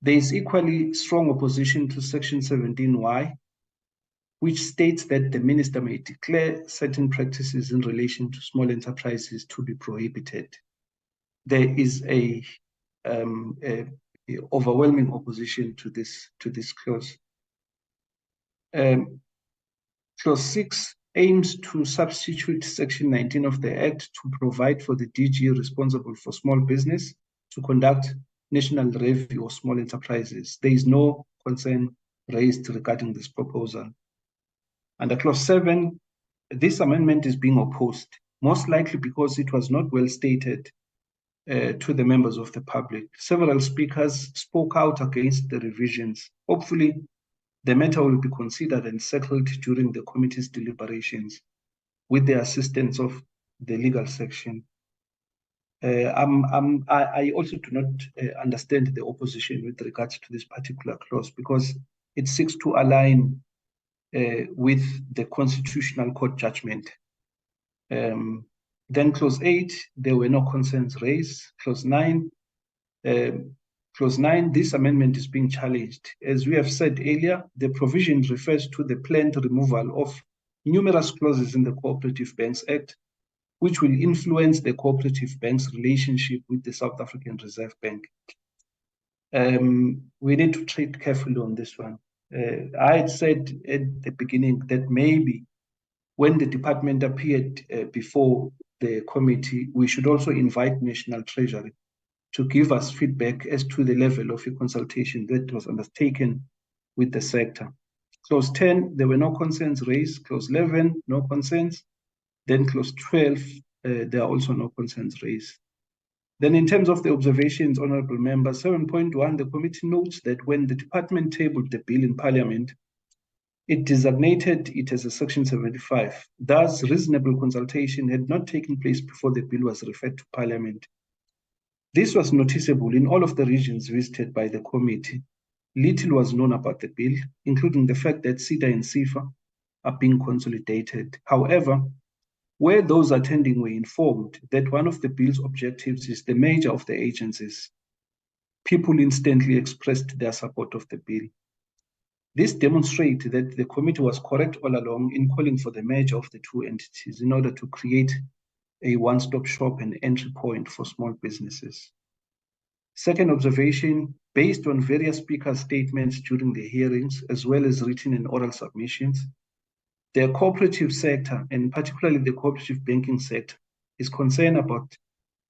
There is equally strong opposition to Section 17Y, which states that the minister may declare certain practices in relation to small enterprises to be prohibited. There is a overwhelming opposition to this clause. Clause 6 aims to substitute Section 19 of the Act to provide for the DG responsible for small business to conduct national review of small enterprises. There is no concern raised regarding this proposal. Under clause 7, this amendment is being opposed, most likely because it was not well stated to the members of the public. Several speakers spoke out against the revisions. Hopefully, the matter will be considered and settled during the committee's deliberations with the assistance of the legal section. I also do not understand the opposition with regards to this particular clause, because it seeks to align with the Constitutional Court judgment. Then clause 8, there were no concerns raised. Clause 9, this amendment is being challenged. As we have said earlier, the provision refers to the planned removal of numerous clauses in the Cooperative Banks Act, which will influence the cooperative bank's relationship with the South African Reserve Bank. We need to tread carefully on this one. I had said at the beginning that maybe when the department appeared before the committee, we should also invite National Treasury to give us feedback as to the level of a consultation that was undertaken with the sector. Clause 10, there were no concerns raised. Clause 11, no concerns. Then clause 12, there are also no concerns raised. Then in terms of the observations, honorable members, 7.1, the committee notes that when the department tabled the bill in Parliament, it designated it as a Section 75. Thus, reasonable consultation had not taken place before the bill was referred to Parliament. This was noticeable in all of the regions visited by the committee. little was known about the bill, including the fact that SEDA and SEFA are being consolidated. However, where those attending were informed that one of the bill's objectives is the merger of the agencies, people instantly expressed their support of the bill. This demonstrates that the committee was correct all along in calling for the merger of the two entities in order to create a one-stop shop and entry point for small businesses. Second observation, based on various speakers' statements during the hearings, as well as written and oral submissions, the cooperative sector, and particularly the cooperative banking sector, is concerned about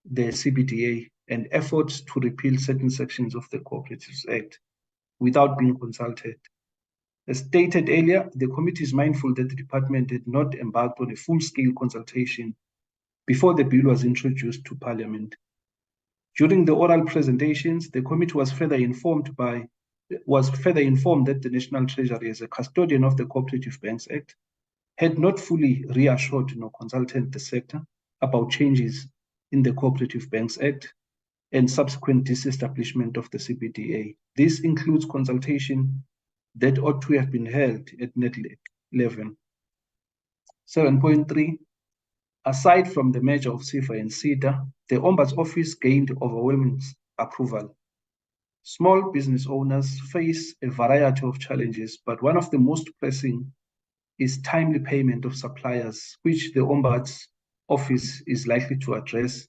the CBDA and efforts to repeal certain sections of the Cooperatives Act without being consulted. As stated earlier, the committee is mindful that the department had not embarked on a full-scale consultation before the bill was introduced to Parliament. During the oral presentations, the committee was further informed that the National Treasury, as a custodian of the Cooperative Banks Act, had not fully reassured nor consulted the sector about changes in the Cooperative Banks Act and subsequent disestablishment of the CBDA. This includes consultation that ought to have been held at net level. 7.3, aside from the merger of SEFA and SEDA, the Ombuds Office gained overwhelming approval. Small business owners face a variety of challenges, but one of the most pressing is timely payment of suppliers, which the Ombuds Office is likely to address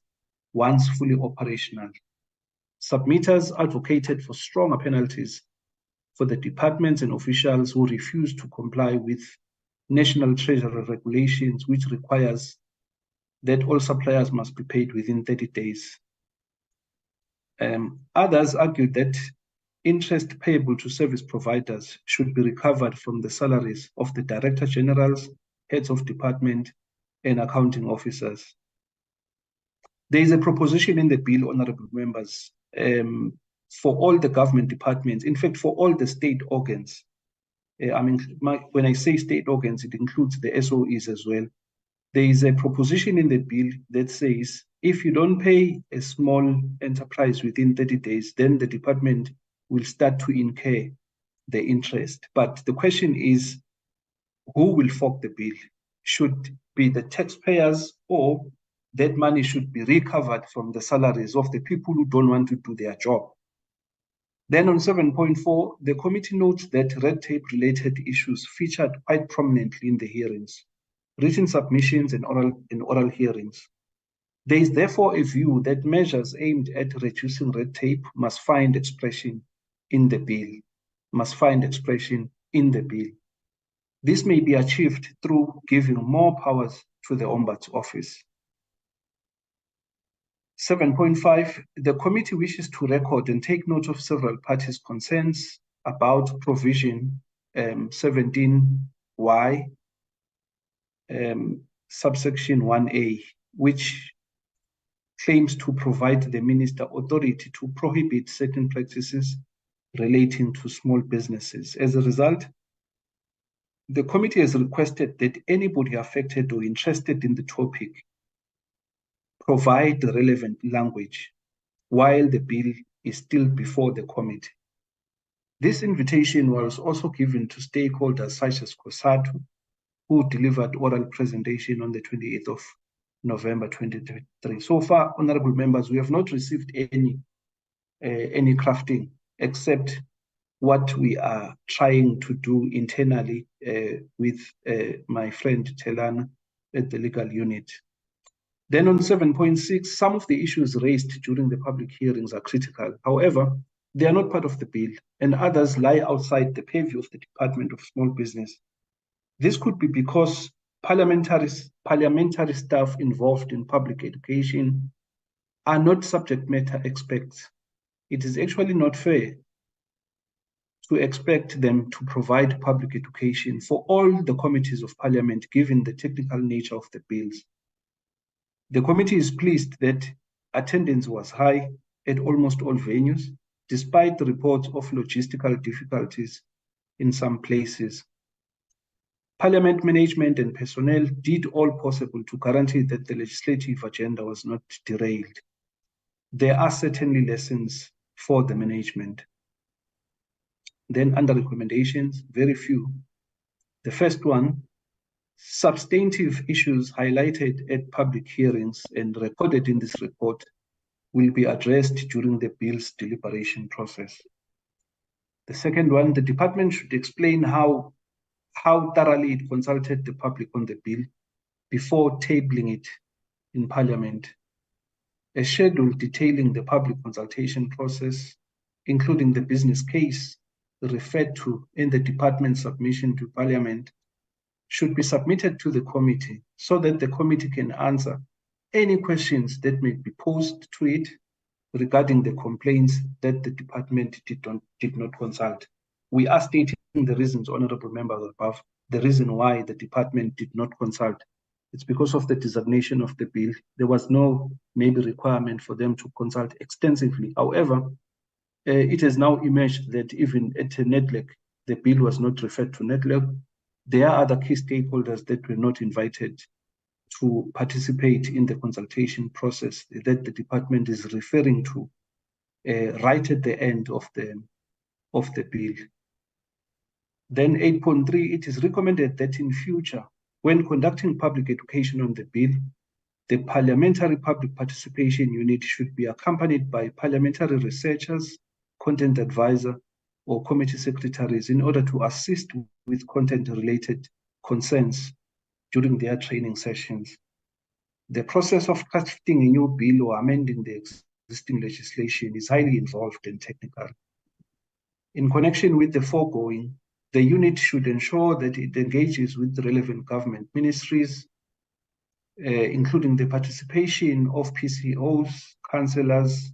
once fully operational. Submitters advocated for stronger penalties for the departments and officials who refuse to comply with National Treasury regulations, which requires that all suppliers must be paid within 30 days. Others argued that interest payable to service providers should be recovered from the salaries of the Director Generals, heads of department, and accounting officers. There is a proposition in the bill, honorable members, for all the government departments, in fact, for all the state organs. When I say state organs, it includes the SOEs as well. There is a proposition in the bill that says, if you don't pay a small enterprise within 30 days, then the department will start to incur the interest. But the question is, who will fork the bill? Should be the taxpayers, or that money should be recovered from the salaries of the people who don't want to do their job. Then on 7.4, the committee notes that red tape-related issues featured quite prominently in the hearings, written submissions and oral hearings. There is therefore a view that measures aimed at reducing red tape must find expression in the bill. This may be achieved through giving more powers to the Ombuds Office. 7.5, the committee wishes to record and take note of several parties' concerns about provision 17Y, subsection 1A, which claims to provide the minister authority to prohibit certain practices relating to small businesses. As a result, the committee has requested that anybody affected or interested in the topic provide the relevant language while the bill is still before the committee. This invitation was also given to stakeholders such as COSATU, who delivered oral presentation on the 28th of November 2023. So far, honorable members, we have not received any crafting except what we are trying to do internally with my friend Telana at the legal unit. Then on 7.6, some of the issues raised during the public hearings are critical. However, they are not part of the bill, and others lie outside the purview of the Department of Small Business. This could be because parliamentary staff involved in public education are not subject matter experts. It is actually not fair to expect them to provide public education for all the committees of Parliament, given the technical nature of the bills. The committee is pleased that attendance was high at almost all venues, despite the reports of logistical difficulties in some places. Parliament management and personnel did all possible to guarantee that the legislative agenda was not derailed. There are certainly lessons for the management. Then under recommendations, very few. The first one, substantive issues highlighted at public hearings and recorded in this report will be addressed during the bill's deliberation process. The second one, the department should explain how thoroughly it consulted the public on the bill before tabling it in Parliament. A schedule detailing the public consultation process, including the business case referred to in the department's submission to Parliament, should be submitted to the committee so that the committee can answer any questions that may be posed to it regarding the complaints that the department did not consult. We are stating the reasons, honorable members above, the reason why the department did not consult. It's because of the designation of the bill. There was no maybe requirement for them to consult extensively. However, it has now emerged that even at NEDLEC, the bill was not referred to NEDLEC. There are other key stakeholders that were not invited to participate in the consultation process that the department is referring to right at the end of the bill. Then 8.3, it is recommended that in future, when conducting public education on the bill, the Parliamentary Public Participation Unit should be accompanied by parliamentary researchers, content advisor, or committee secretaries in order to assist with content-related concerns during their training sessions. The process of crafting a new bill or amending the existing legislation is highly involved and technical. In connection with the foregoing, the unit should ensure that it engages with the relevant government ministries, including the participation of PCOs, councillors,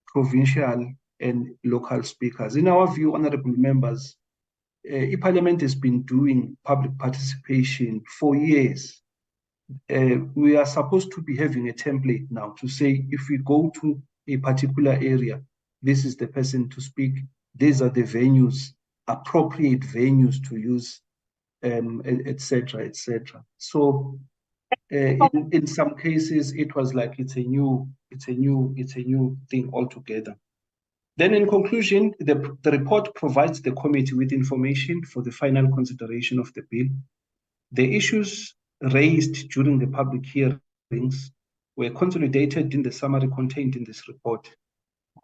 provincial and local speakers. In our view, honorable members, Parliament has been doing public participation for years. We are supposed to be having a template now to say, if we go to a particular area, this is the person to speak, these are the venues, appropriate venues to use, etc., etc. So in some cases, it was like it's a new thing altogether. Then in conclusion, the report provides the committee with information for the final consideration of the bill. The issues raised during the public hearings were consolidated in the summary contained in this report.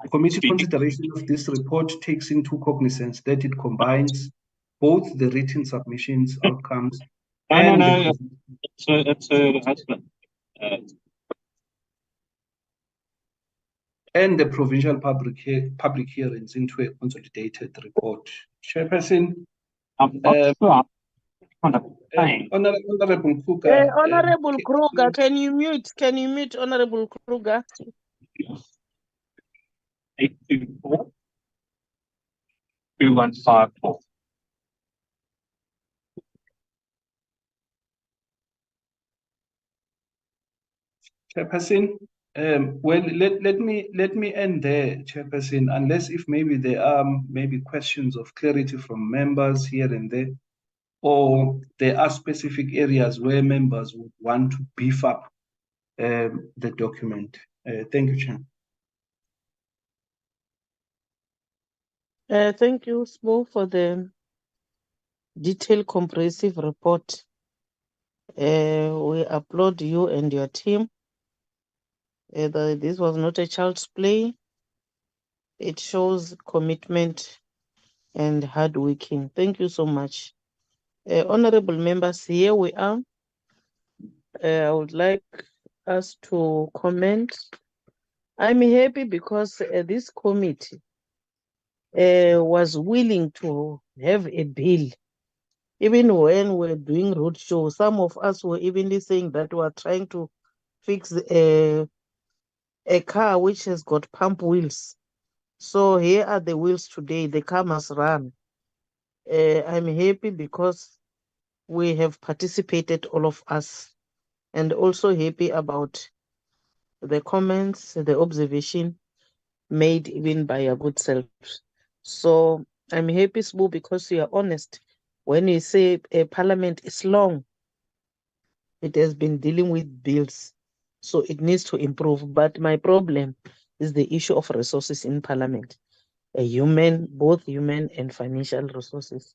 The committee consideration of this report takes into cognizance that it combines both the written submissions outcomes and the husband. And the provincial public hearings into a consolidated report. Chairperson, Honorable Kruger. Honorable Kruger, can you mute? Can you mute Honorable Kruger? 824 2154. Chairperson, well, let me end there, Chairperson, unless if maybe there are maybe questions of clarity from members here and there, or there are specific areas where members would want to beef up the document. Thank you, Chair. Thank you, Smo, for the detailed comprehensive report. We applaud you and your team. This was not a child's play. It shows commitment and hard working. Thank you so much. Honorable members, here we are. I would like us to comment. I'm happy because this committee was willing to have a bill. Even when we're doing roadshow, some of us were even saying that we're trying to fix a car which has got pump wheels. So here are the wheels today. The car must run. I'm happy because we have participated, all of us, and also happy about the comments, the observation made even by your good self. So I'm happy, Sbu, because you are honest. When you say a parliament is long, it has been dealing with bills, so it needs to improve. But my problem is the issue of resources in parliament. both human and financial resources.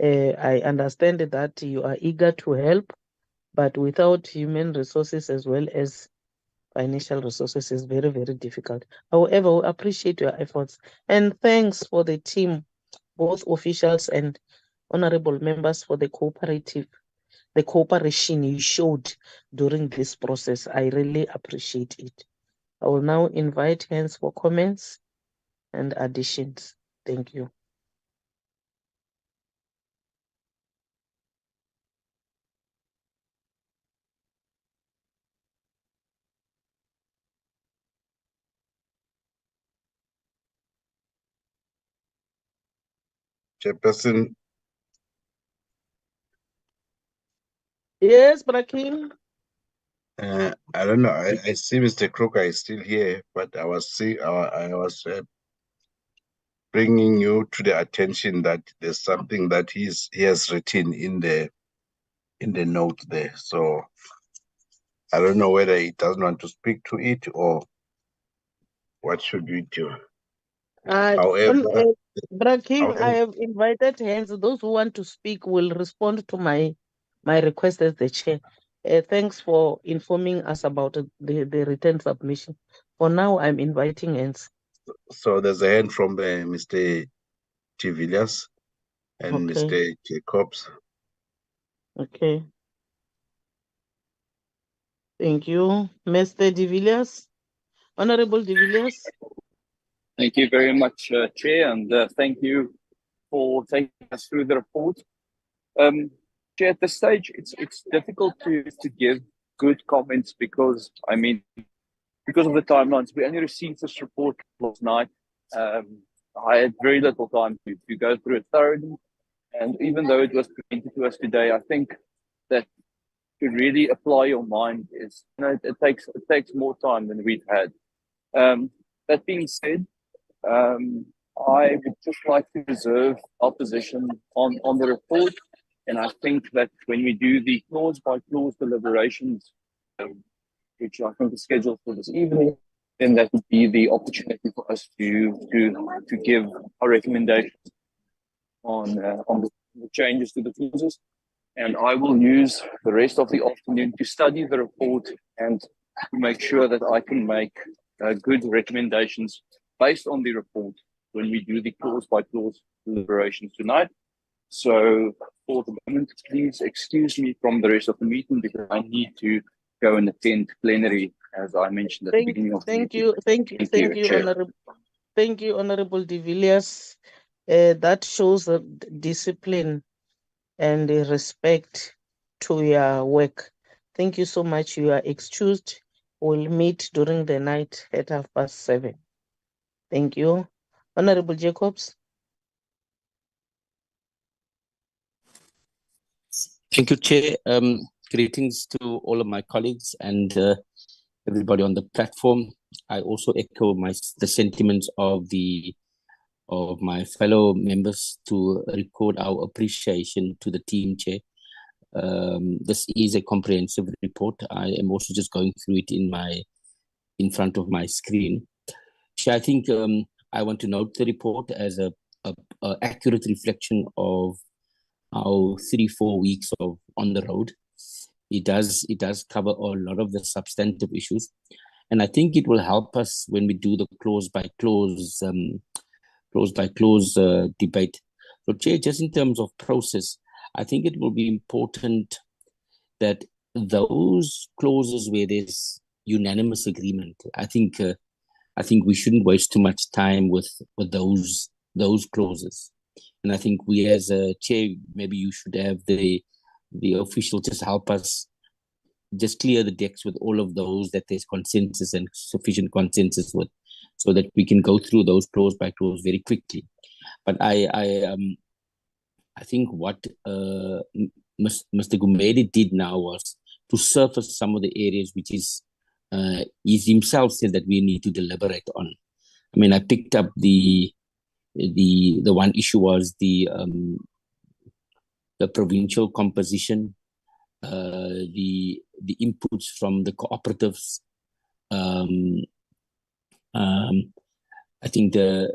I understand that you are eager to help, but without human resources as well as financial resources is very, very difficult. However, we appreciate your efforts and thanks for the team, both officials and honorable members, for the cooperation you showed during this process. I really appreciate it. I will now invite hands for comments and additions. Thank you. Chairperson, Yes, Brakin. I don't know. I see Mr. Kruger is still here, but I was bringing you to the attention that there's something that he has written in the note there. So I don't know whether he doesn't want to speak to it or what should we do. However, Brakin, I have invited hands. Those who want to speak will respond to my request as the chair. Thanks for informing us about the written submission. For now, I'm inviting hands. so there's a hand from Mr. Tivillas and Okay. Mr. Jacobs. Okay. Thank you. Mr. De Villiers, Honorable De Villiers. Thank you very much, Chair, and thank you for taking us through the report. Chair, at this stage, it's difficult to give good comments because, I mean, because of the timelines. We only received this report last night. I had very little time to go through it thoroughly. And even though it was presented to us today, I think that to really apply your mind is, it takes more time than we've had. That being said, I would just like to reserve our position on the report. And I think that when we do the clause by clause deliberations, which I think is scheduled for this evening, then that would be the opportunity for us to give our recommendations on the changes to the clauses. And I will use the rest of the afternoon to study the report and to make sure that I can make good recommendations based on the report when we do the clause by clause deliberations tonight. So for the moment, please excuse me from the rest of the meeting because I need to go and attend plenary, as I mentioned at the beginning of the meeting. Thank you, Honorable De Villiers. That shows discipline and respect to your work. Thank you so much. You are excused. We'll meet during the night at 7:30. Thank you. Honorable Jacobs. Thank you, Chair. Greetings to all of my colleagues and everybody on the platform. I also echo the sentiments of my fellow members to record our appreciation to the team, Chair. This is a comprehensive report. I am also just going through it in front of my screen. Chair, I think I want to note the report as a accurate reflection of our 3-4 weeks of on the road. It does cover a lot of the substantive issues, and I think it will help us when we do the clause by clause debate. So, Chair, just in terms of process, I think it will be important that those clauses where there's unanimous agreement, I think we shouldn't waste too much time with those clauses. And I think we as a chair, maybe you should have the official just help us just clear the decks with all of those that there's consensus and sufficient consensus with, so that we can go through those clause by clause very quickly. But I think what Mr. Gumede did now was to surface some of the areas which is he himself said that we need to deliberate on. I mean, I picked up the one issue was the provincial composition, the inputs from the cooperatives, I think the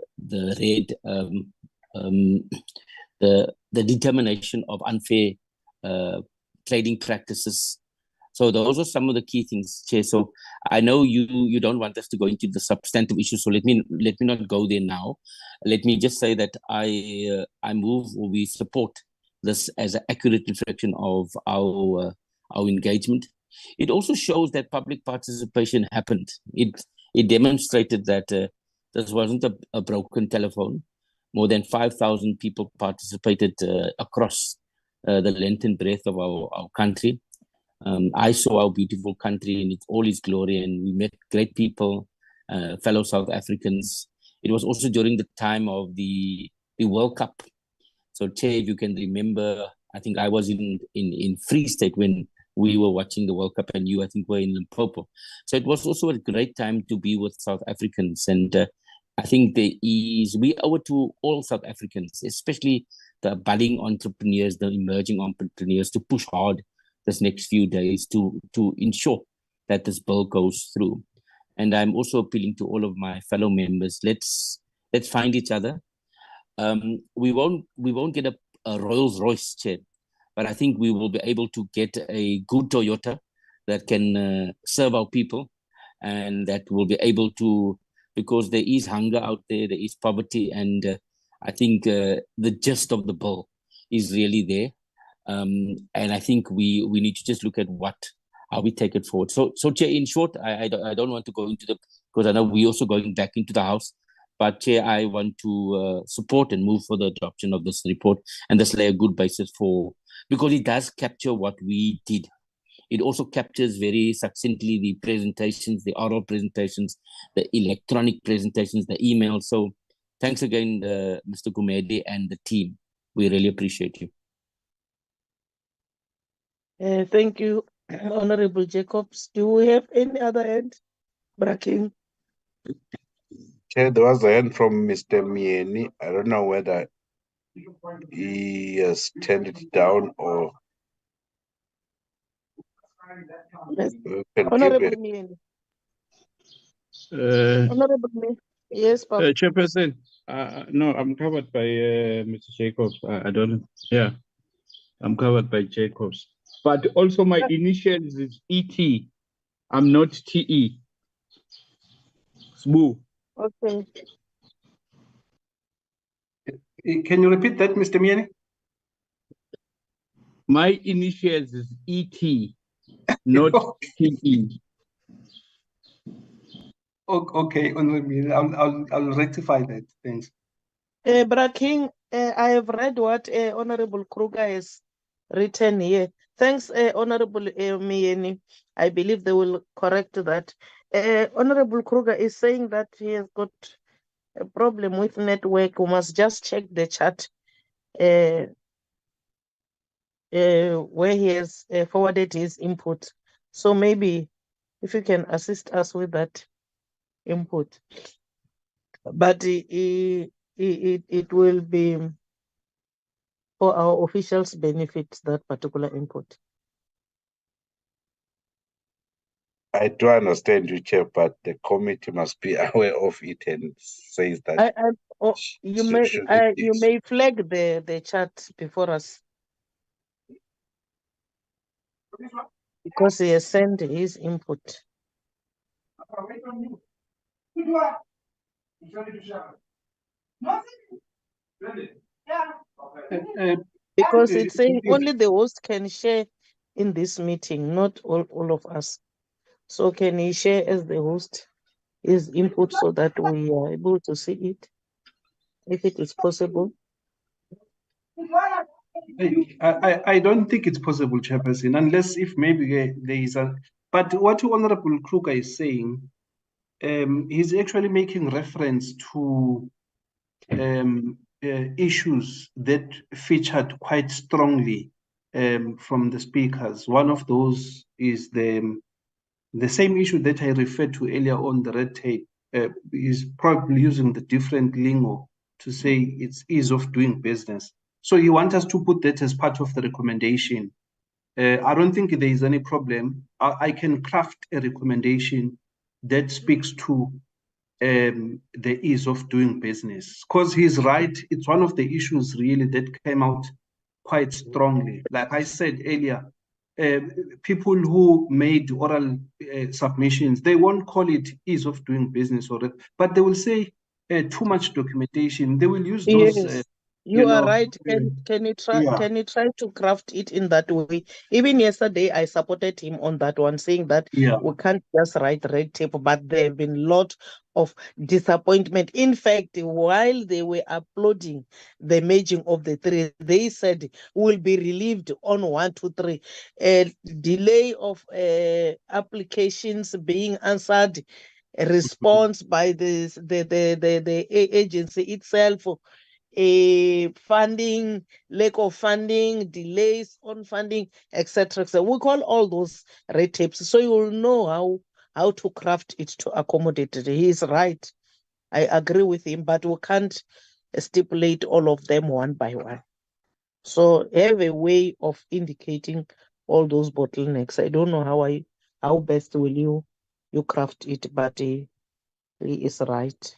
determination of unfair trading practices. So those are some of the key things, Chair. So I know you don't want us to go into the substantive issues, so let me not go there now. Let me just say that I move, or we support this as an accurate reflection of our engagement. It also shows that public participation happened. It demonstrated that this wasn't a broken telephone. More than 5,000 people participated across the length and breadth of our country. I saw our beautiful country in all its glory, and we met great people, fellow South Africans. It was also during the time of the World Cup. So, Chair, if you can remember, I think I was in Free State when we were watching the World Cup, and you, I think, were in Limpopo. So it was also a great time to be with South Africans. And I think we owe it to all South Africans, especially the budding entrepreneurs, the emerging entrepreneurs, to push hard this next few days to ensure that this bill goes through. And I'm also appealing to all of my fellow members, let's find each other. We won't get a Rolls Royce, Chair, but I think we will be able to get a good Toyota that can serve our people, and that will be able to, because there is hunger out there is poverty, and I think the gist of the bill is really there. And I think we need to just look at how we take it forward. So Chair, in short, I don't want to go into because I know we're also going back into the House, but Chair, I want to support and move for the adoption of this report, and this lay a good basis because it does capture what we did. It also captures very succinctly the presentations, the oral presentations, the electronic presentations, the emails. So thanks again, Mr. Gumede and the team. We really appreciate you. Thank you, Honorable Jacobs. Do we have any other hand? Braking. Chair, there was a hand from Mr. Mieni. I don't know whether he has turned it down or Honorable Mieni. Honorable Mieni. Yes, Papa. Chairperson, no, I'm covered by Mr. Jacobs. I don't, yeah, I'm covered by Jacobs. But also my initials is ET. I'm not TE. Smoo. Okay. Can you repeat that, Mr. Mieni? My initials is ET, not TE. Okay, I'll rectify that. Thanks. Braking, I have read what Honorable Kruger has written here. Thanks, Honorable Mieni. I believe they will correct that. Honorable Kruger is saying that he has got a problem with network. We must just check the chat where he has forwarded his input. So maybe if you can assist us with that input. But it will be for our officials' benefit, that particular input. I do understand you, Chair, but the committee must be aware of it and says that you may flag the chat before us, because he has sent his input. Because it's saying only the host can share in this meeting, not all of us. So can he share as the host his input so that we are able to see it, if it is possible? I don't think it's possible, Chairperson, unless if maybe there is a. But what Honorable Kruger is saying, he's actually making reference to issues that featured quite strongly from the speakers. One of those is the same issue that I referred to earlier on, the red tape. Is probably using the different lingo to say it's ease of doing business. So you want us to put that as part of the recommendation. I don't think there is any problem. I can craft a recommendation that speaks to the ease of doing business. Because he's right, it's one of the issues really that came out quite strongly. Like I said earlier, people who made oral submissions, they won't call it ease of doing business, but they will say too much documentation. They will use those. Yes, you are right. Yeah. Can you try to craft it in that way? Even yesterday, I supported him on that one, saying that Yeah. we can't just write red tape, but there have been a lot of disappointment. In fact, while they were uploading the merging of the three, they said will be relieved on 1, 2, 3. A delay of applications being answered, a response by the agency itself, funding, lack of funding, delays on funding, etc. So we call all those red tapes. So you will know how to craft it to accommodate it. He is right. I agree with him, but we can't stipulate all of them one by one. So have a way of indicating all those bottlenecks. I don't know how best will you craft it, but he is right.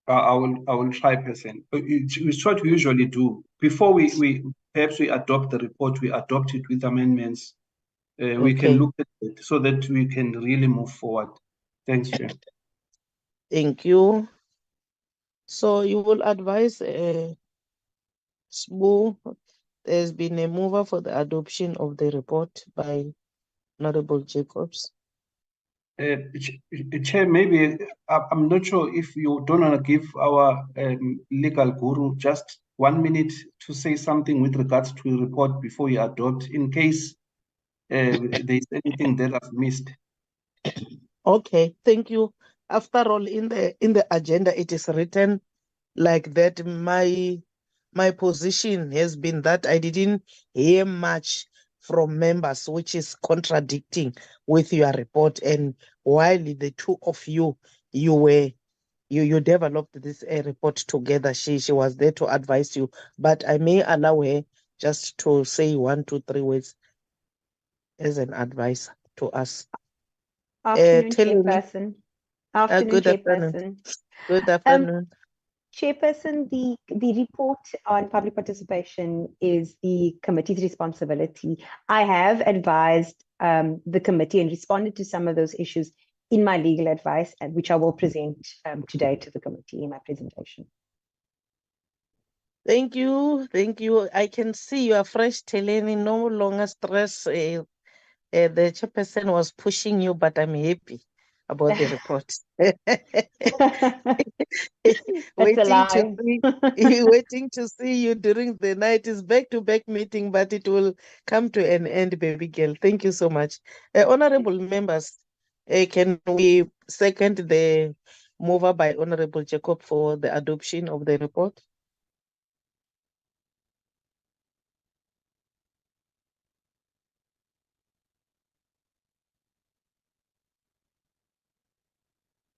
I will try, person. It's what we usually do before we perhaps we adopt the report. We adopt it with amendments. We can Okay. look at it so that we can really move forward. Thanks, Chair. Thank you. So you will advise SBU, there's been a mover for the adoption of the report by Honorable Jacobs. Chair, maybe I'm not sure if you don't want to give our legal guru just 1 minute to say something with regards to the report before you adopt, in case there's anything that I've missed. Okay, thank you. After all, in the agenda, it is written like that. My position has been that I didn't hear much from members, which is contradicting with your report. And while the two of you developed this report together, she was there to advise you. But I may allow her just to say 1, 2, 3 words as an advice to us. Afternoon, Telling me, Chairperson. Afternoon, good afternoon. Chairperson. Good afternoon. Chairperson, the report on public participation is the committee's responsibility. I have advised the committee and responded to some of those issues in my legal advice, and which I will present today to the committee in my presentation. Thank you. Thank you. I can see you are fresh, Teleni, no longer stress. The chairperson was pushing you, but I'm happy about the report. Waiting to see you during the night. Is back-to-back meeting, but it will come to an end, baby girl. Thank you so much. Honorable members, can we second the mover by Honorable Jacob for the adoption of the report?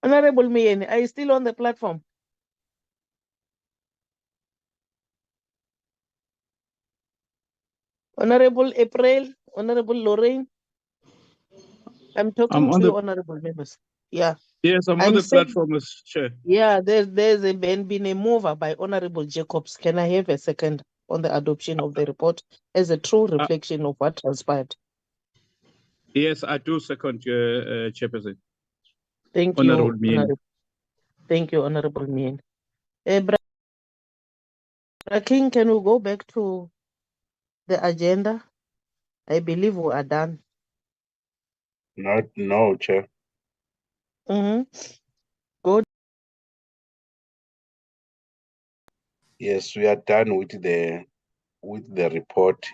Honorable Mien, are you still on the platform? Honorable April, Honorable Lorraine. I'm talking to you, honorable members. Yeah. Yes, I'm on the platform as chair. Yeah, there's been a mover by Honorable Jacobs. Can I have a second on the adoption of the report as a true reflection of what transpired? Yes, I do second, Chairperson. Thank Honorable you, Mien. Thank you, Honorable Mien. King, can we go back to the agenda? I believe we are done. No, Chair. Good. Yes, we are done with the report.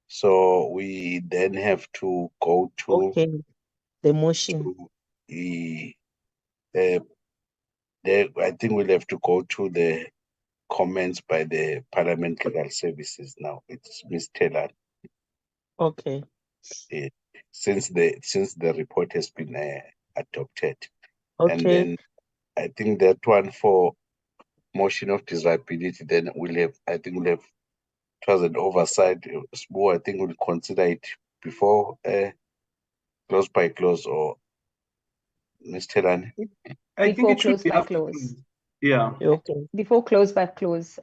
So we then have to go to the motion. I think we'll have to go to the comments by the Parliament Legal Services now. It's Ms. Taylor. Okay. Since the report has been adopted. Okay. And then I think that one for motion of desirability, then it was an oversight. SBU, I think we'll consider it before close by close, or Ms. Telani. I think Before it should close be by after close. close. Yeah. Okay. Before close by close,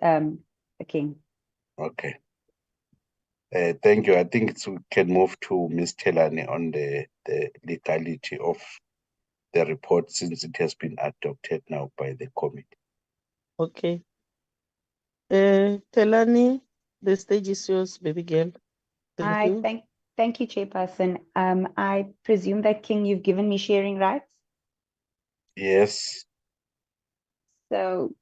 King. Okay. Thank you. I think we can move to Ms. Telani on the legality of the report since it has been adopted now by the committee. Okay. Telani, the stage is yours, baby girl. Thank you. Thank you, Chairperson. I presume that, King, you've given me sharing rights. Yes. So,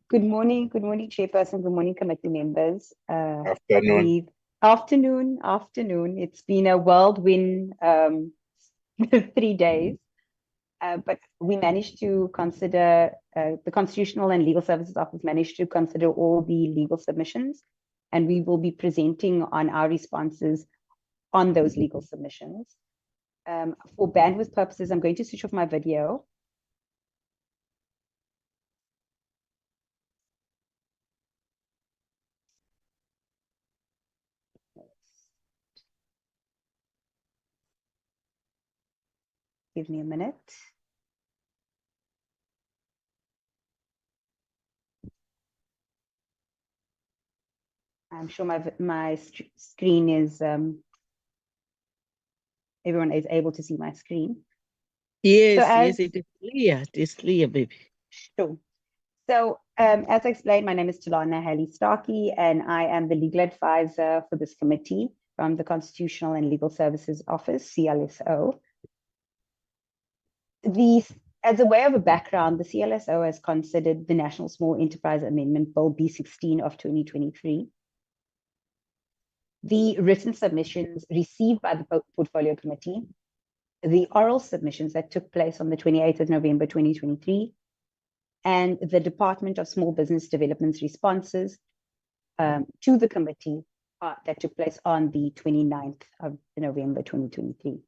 good morning, Chairperson. Good morning, committee members. Afternoon. Afternoon. It's been a whirlwind 3 days, but we managed to consider, the Constitutional and Legal Services Office managed to consider all the legal submissions, and we will be presenting on our responses on those legal submissions. For bandwidth purposes, I'm going to switch off my video. Give me a minute. I'm sure my screen is, everyone is able to see my screen. Yes, So yes, it is clear. It is clear, baby. Sure. So as I explained, my name is Talana Halley-Starkey, and I am the legal advisor for this committee from the Constitutional and Legal Services Office, CLSO. As a way of a background, the CLSO has considered the National Small Enterprise Amendment Bill B16 of 2023. The written submissions received by the Portfolio Committee, the oral submissions that took place on the 28th of November 2023, and the Department of Small Business Development's responses to the committee that took place on the 29th of November 2023.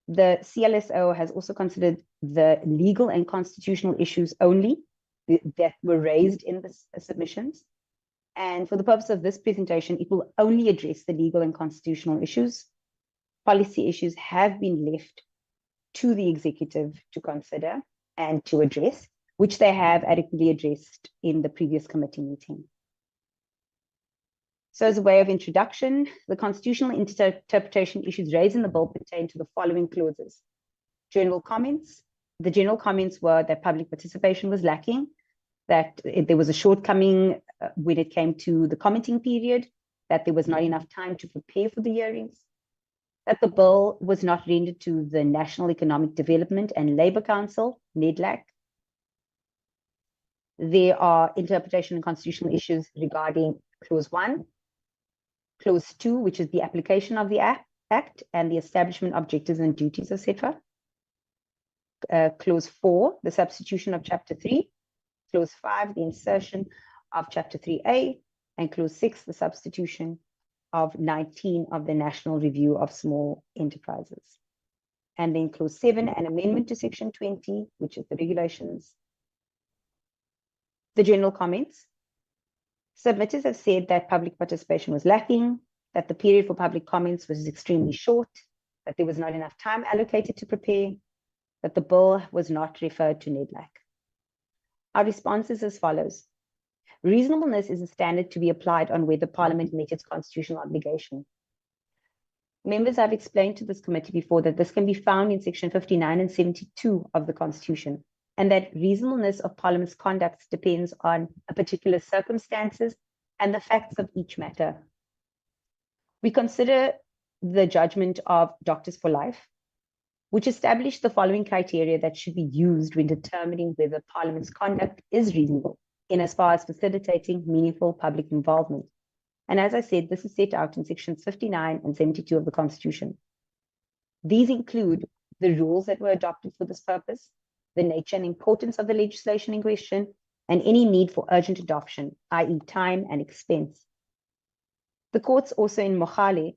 The CLSO has also considered the legal and constitutional issues only that were raised in the submissions. And for the purpose of this presentation, it will only address the legal and constitutional issues. Policy issues have been left to the executive to consider and to address, which they have adequately addressed in the previous committee meeting. So as a way of introduction, the constitutional interpretation issues raised in the bill pertain to the following clauses. General comments. The general comments were that public participation was lacking, that there was a shortcoming when it came to the commenting period, that there was not enough time to prepare for the hearings, that the bill was not rendered to the National Economic Development and Labour Council, NEDLAC. There are interpretation and constitutional issues regarding Clause 1, Clause 2, which is the application of the Act and the establishment objectives and duties, etc. Clause 4, the substitution of Chapter 3. Clause 5, the insertion of Chapter 3A. And Clause 6, the substitution of 19 of the National Review of Small Enterprises. And then Clause 7, an amendment to Section 20, which is the regulations. The general comments. Submitters have said that public participation was lacking, that the period for public comments was extremely short, that there was not enough time allocated to prepare, that the bill was not referred to NEDLAC. Our response is as follows. Reasonableness is a standard to be applied on whether Parliament met its constitutional obligation. Members, I've explained to this committee before that this can be found in Section 59 and 72 of the Constitution, and that reasonableness of Parliament's conduct depends on a particular circumstances and the facts of each matter. We consider the judgment of Doctors for Life, which established the following criteria that should be used when determining whether Parliament's conduct is reasonable in as far as facilitating meaningful public involvement. And as I said, this is set out in Sections 59 and 72 of the Constitution. These include the rules that were adopted for this purpose, the nature and importance of the legislation in question, and any need for urgent adoption, i.e. time and expense. The courts also in Mohale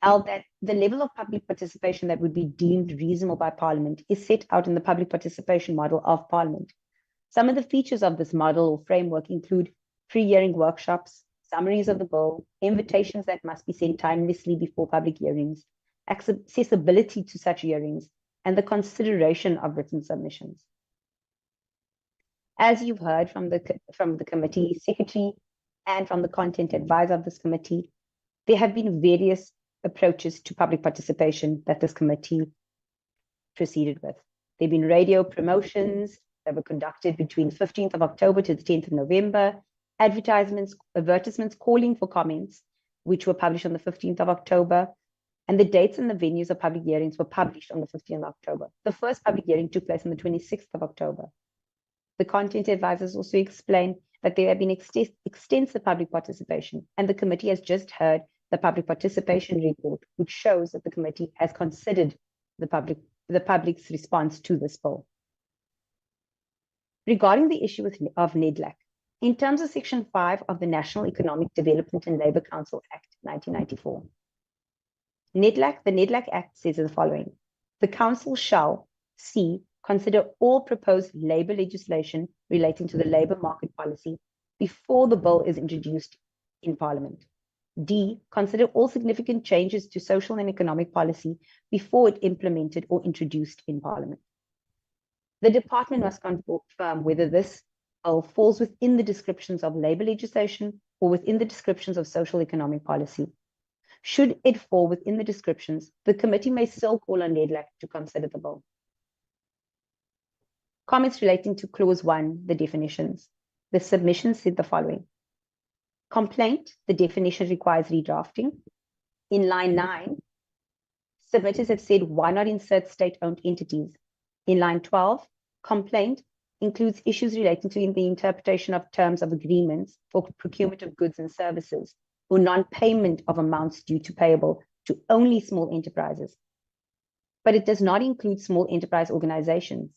held that the level of public participation that would be deemed reasonable by Parliament is set out in the public participation model of Parliament. Some of the features of this model or framework include pre-hearing workshops, summaries of the bill, invitations that must be sent timelessly before public hearings, accessibility to such hearings, and the consideration of written submissions. As you've heard from the committee secretary and from the content advisor of this committee, there have been various approaches to public participation that this committee proceeded with. There have been radio promotions that were conducted between 15th of October to the 10th of November, advertisements calling for comments, which were published on the 15th of October, and the dates and the venues of public hearings were published on the 15th of October. The first public hearing took place on the 26th of October. The content advisors also explained that there have been extensive public participation, and the committee has just heard the public participation report, which shows that the committee has considered the public's response to this bill. Regarding the issue of NEDLAC, in terms of Section 5 of the National Economic Development and Labour Council Act 1994, the NEDLAC Act says the following: the Council shall, C, consider all proposed labour legislation relating to the labour market policy before the bill is introduced in Parliament. D, consider all significant changes to social and economic policy before it implemented or introduced in Parliament. The department must confirm whether this bill falls within the descriptions of labour legislation or within the descriptions of social economic policy. Should it fall within the descriptions, the committee may still call on NEDLAC to consider the bill. Comments relating to Clause 1, the definitions. The submission said the following: complaint, the definition requires redrafting. In line 9, submitters have said why not insert state-owned entities. In line 12, complaint includes issues relating to the interpretation of terms of agreements for procurement of goods and services or non-payment of amounts due to payable to only small enterprises. But it does not include small enterprise organizations.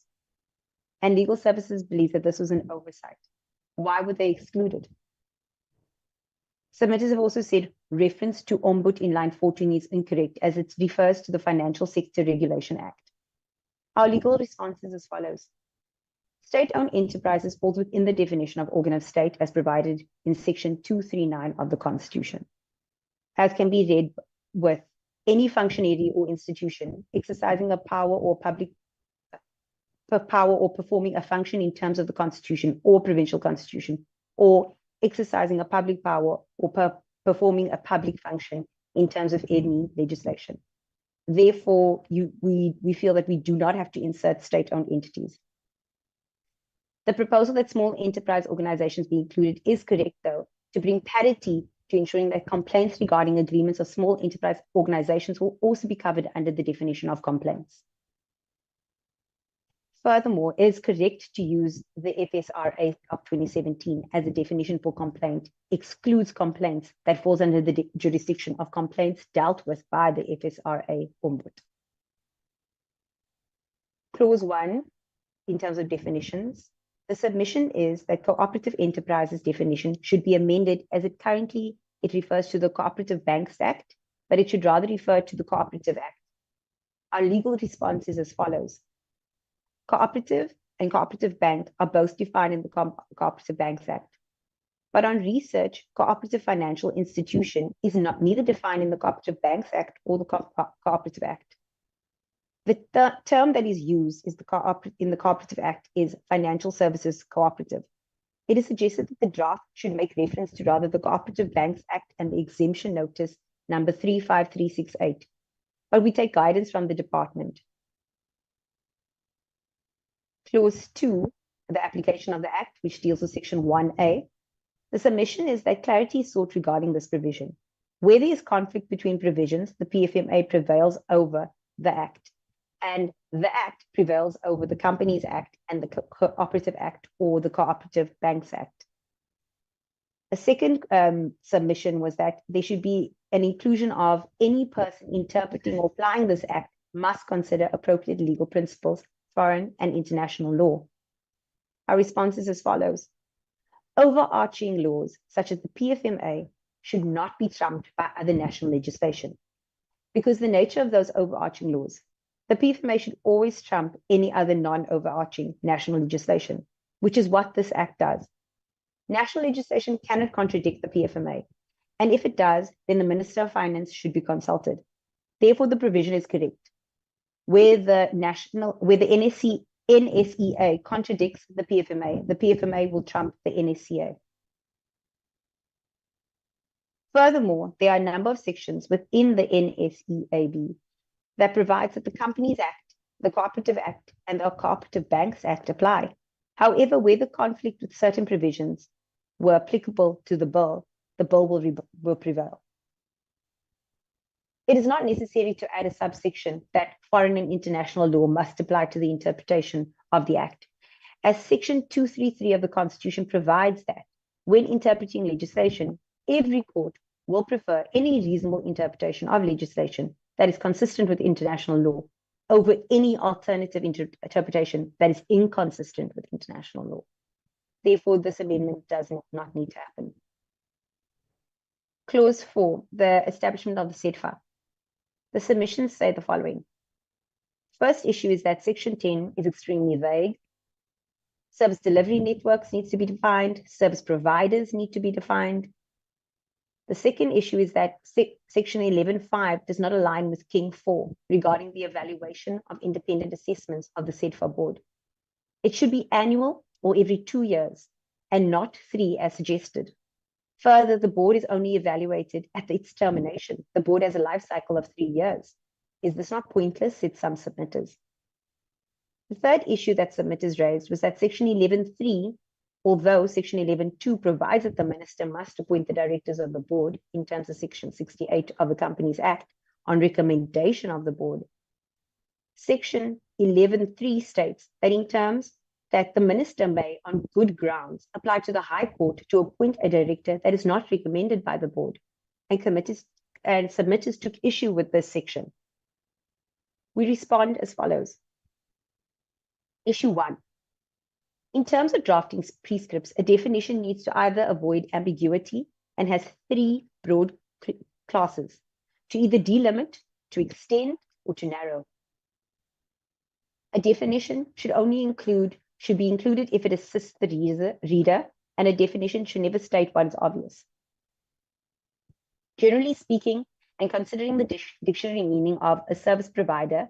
And legal services believe that this was an oversight. Why were they excluded? Submitters have also said reference to Ombud in line 14 is incorrect as it refers to the Financial Sector Regulation Act. Our legal response is as follows. State-owned enterprises falls within the definition of organ of state as provided in Section 239 of the Constitution. As can be read with any functionary or institution exercising a power or performing a function in terms of the Constitution or provincial constitution, or exercising a public power or performing a public function in terms of any legislation. Therefore, we feel that we do not have to insert state-owned entities. The proposal that small enterprise organizations be included is correct, though, to bring parity to ensuring that complaints regarding agreements of small enterprise organizations will also be covered under the definition of complaints. Furthermore, it is correct to use the FSRA of 2017 as a definition for complaint, excludes complaints that falls under the jurisdiction of complaints dealt with by the FSRA Ombud. Clause 1, in terms of definitions, the submission is that cooperative enterprises definition should be amended as it currently refers to the Cooperative Banks Act, but it should rather refer to the Cooperative Act. Our legal response is as follows. Cooperative and cooperative bank are both defined in the Cooperative Banks Act. But on research, cooperative financial institution is neither defined in the Cooperative Banks Act or the Cooperative Act. The term that is used in the Cooperative Act is financial services cooperative. It is suggested that the draft should make reference to rather the Cooperative Banks Act and the exemption notice number 35368. But we take guidance from the department. Clause 2, the application of the Act, which deals with Section 1A, the submission is that clarity is sought regarding this provision. Where there is conflict between provisions, the PFMA prevails over the Act, and the Act prevails over the Companies Act and the Cooperative Act or the Cooperative Banks Act. A second submission was that there should be an inclusion of any person interpreting or applying this Act must consider appropriate legal principles, foreign and international law. Our response is as follows. Overarching laws, such as the PFMA, should not be trumped by other national legislation. Because the nature of those overarching laws, the PFMA should always trump any other non-overarching national legislation, which is what this Act does. National legislation cannot contradict the PFMA, and if it does, then the Minister of Finance should be consulted. Therefore, the provision is correct. Where the NSC NSEA contradicts the PFMA, the PFMA will trump the NSCA. Furthermore, there are a number of sections within the NSEAB that provides that the Companies Act, the Cooperative Act, and the Cooperative Banks Act apply. However, where the conflict with certain provisions were applicable to the bill will prevail. It is not necessary to add a subsection that foreign and international law must apply to the interpretation of the Act, as Section 233 of the Constitution provides that when interpreting legislation, every court will prefer any reasonable interpretation of legislation that is consistent with international law over any alternative interpretation that is inconsistent with international law. Therefore, this amendment does not need to happen. Clause 4, the establishment of the SEDFA. The submissions say the following. First issue is that Section 10 is extremely vague. Service delivery networks needs to be defined. Service providers need to be defined. The second issue is that Section 11.5 does not align with King 4 regarding the evaluation of independent assessments of the SEDFA board. It should be annual or every 2 years and not 3 as suggested. Further, the board is only evaluated at its termination. The board has a life cycle of 3 years. Is this not pointless, said some submitters? The third issue that submitters raised was that Section 11.3, although Section 11.2 provides that the minister must appoint the directors of the board in terms of Section 68 of the Companies Act on recommendation of the board, Section 11.3 states that in terms that the minister may, on good grounds, apply to the High Court to appoint a director that is not recommended by the board, and submitters took issue with this section. We respond as follows. Issue 1. In terms of drafting prescripts, a definition needs to either avoid ambiguity and has 3 broad classes, to either delimit, to extend, or to narrow. A definition should be included if it assists the reader, and a definition should never state what is obvious. Generally speaking, and considering the dictionary meaning of a service provider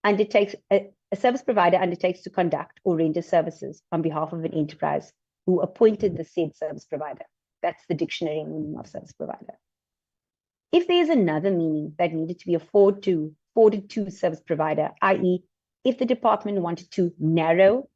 undertakes to conduct or render services on behalf of an enterprise who appointed the said service provider. That's the dictionary meaning of service provider. If there is another meaning that needed to be afforded to service provider, i.e., if the department wanted to narrow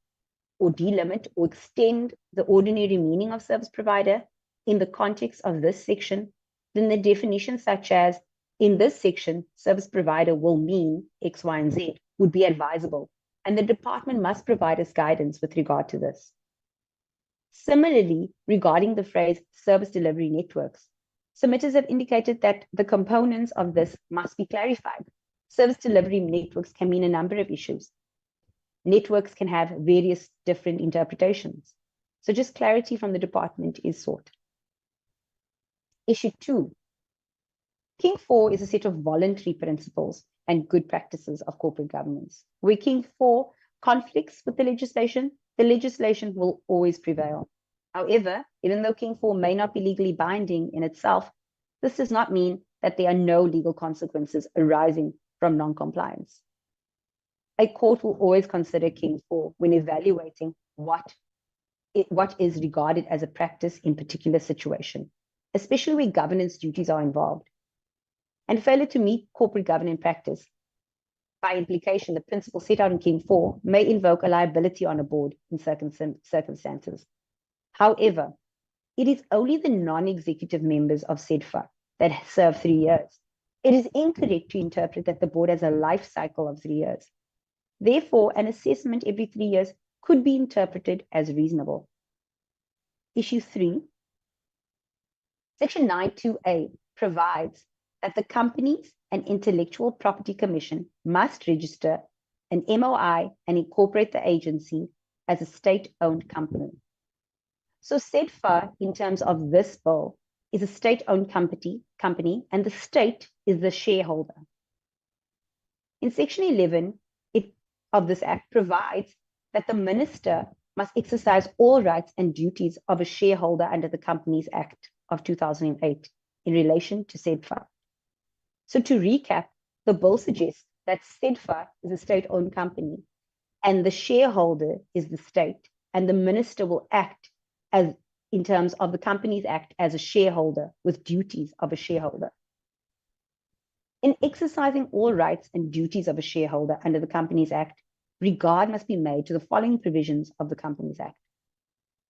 or delimit or extend the ordinary meaning of service provider in the context of this section, then the definition such as, in this section, service provider will mean X, Y, and Z would be advisable, and the department must provide us guidance with regard to this. Similarly, regarding the phrase service delivery networks, submitters have indicated that the components of this must be clarified. Service delivery networks can mean a number of issues. Networks can have various different interpretations. So just clarity from the department is sought. Issue 2. King 4 is a set of voluntary principles and good practices of corporate governance. Where King 4 conflicts with the legislation will always prevail. However, even though King 4 may not be legally binding in itself, this does not mean that there are no legal consequences arising from non-compliance. A court will always consider King 4 when evaluating what is regarded as a practice in particular situation, especially where governance duties are involved. And failure to meet corporate governance practice, by implication, the principle set out in King 4 may invoke a liability on a board in certain circumstances. However, it is only the non-executive members of SEDFA that serve 3 years. It is incorrect to interpret that the board has a life cycle of 3 years. Therefore, an assessment every 3 years could be interpreted as reasonable. Issue 3. Section 92A provides that the Companies and Intellectual Property Commission must register an MOI and incorporate the agency as a state-owned company. So SEDFA, in terms of this bill, is a state-owned company, and the state is the shareholder. In Section 11 of this Act provides that the minister must exercise all rights and duties of a shareholder under the Companies Act of 2008 in relation to SEDFA. So to recap, the bill suggests that SEDFA is a state-owned company and the shareholder is the state, and the minister will act as in terms of the Companies Act as a shareholder with duties of a shareholder. In exercising all rights and duties of a shareholder under the Companies Act, regard must be made to the following provisions of the Companies Act.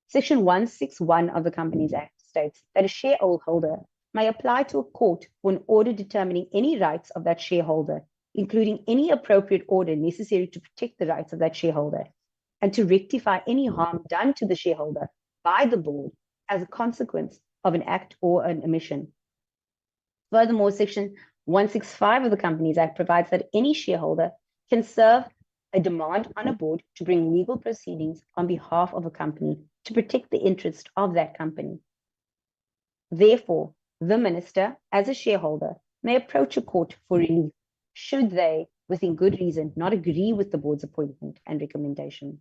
Section 161 of the Companies Act states that a shareholder may apply to a court for an order determining any rights of that shareholder, including any appropriate order necessary to protect the rights of that shareholder, and to rectify any harm done to the shareholder by the board as a consequence of an act or an omission. Furthermore, Section 165 of the Companies Act provides that any shareholder can serve a demand on a board to bring legal proceedings on behalf of a company to protect the interest of that company. Therefore, the minister, as a shareholder, may approach a court for relief should they, within good reason, not agree with the board's appointment and recommendation.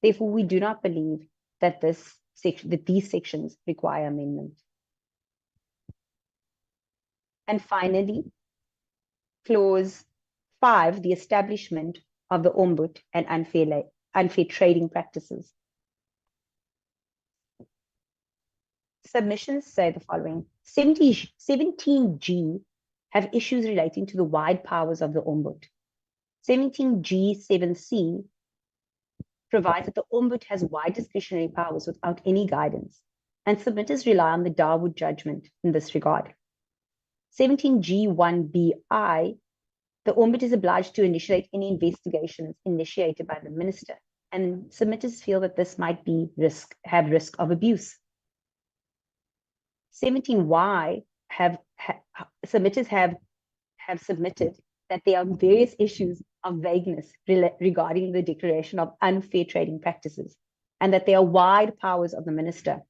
Therefore, we do not believe that these sections require amendment. And finally, Clause 5, the establishment of the Ombud and unfair trading practices. Submissions say the following: 17G have issues relating to the wide powers of the Ombud. 17G7C provides that the Ombud has wide discretionary powers without any guidance, and submitters rely on the Darwood judgment in this regard. 17G1BI, the Ombud is obliged to initiate any investigations initiated by the minister, and submitters feel that this might be have risk of abuse. 17Y submitters have submitted that there are various issues of vagueness regarding the declaration of unfair trading practices, and that there are wide powers of the minister.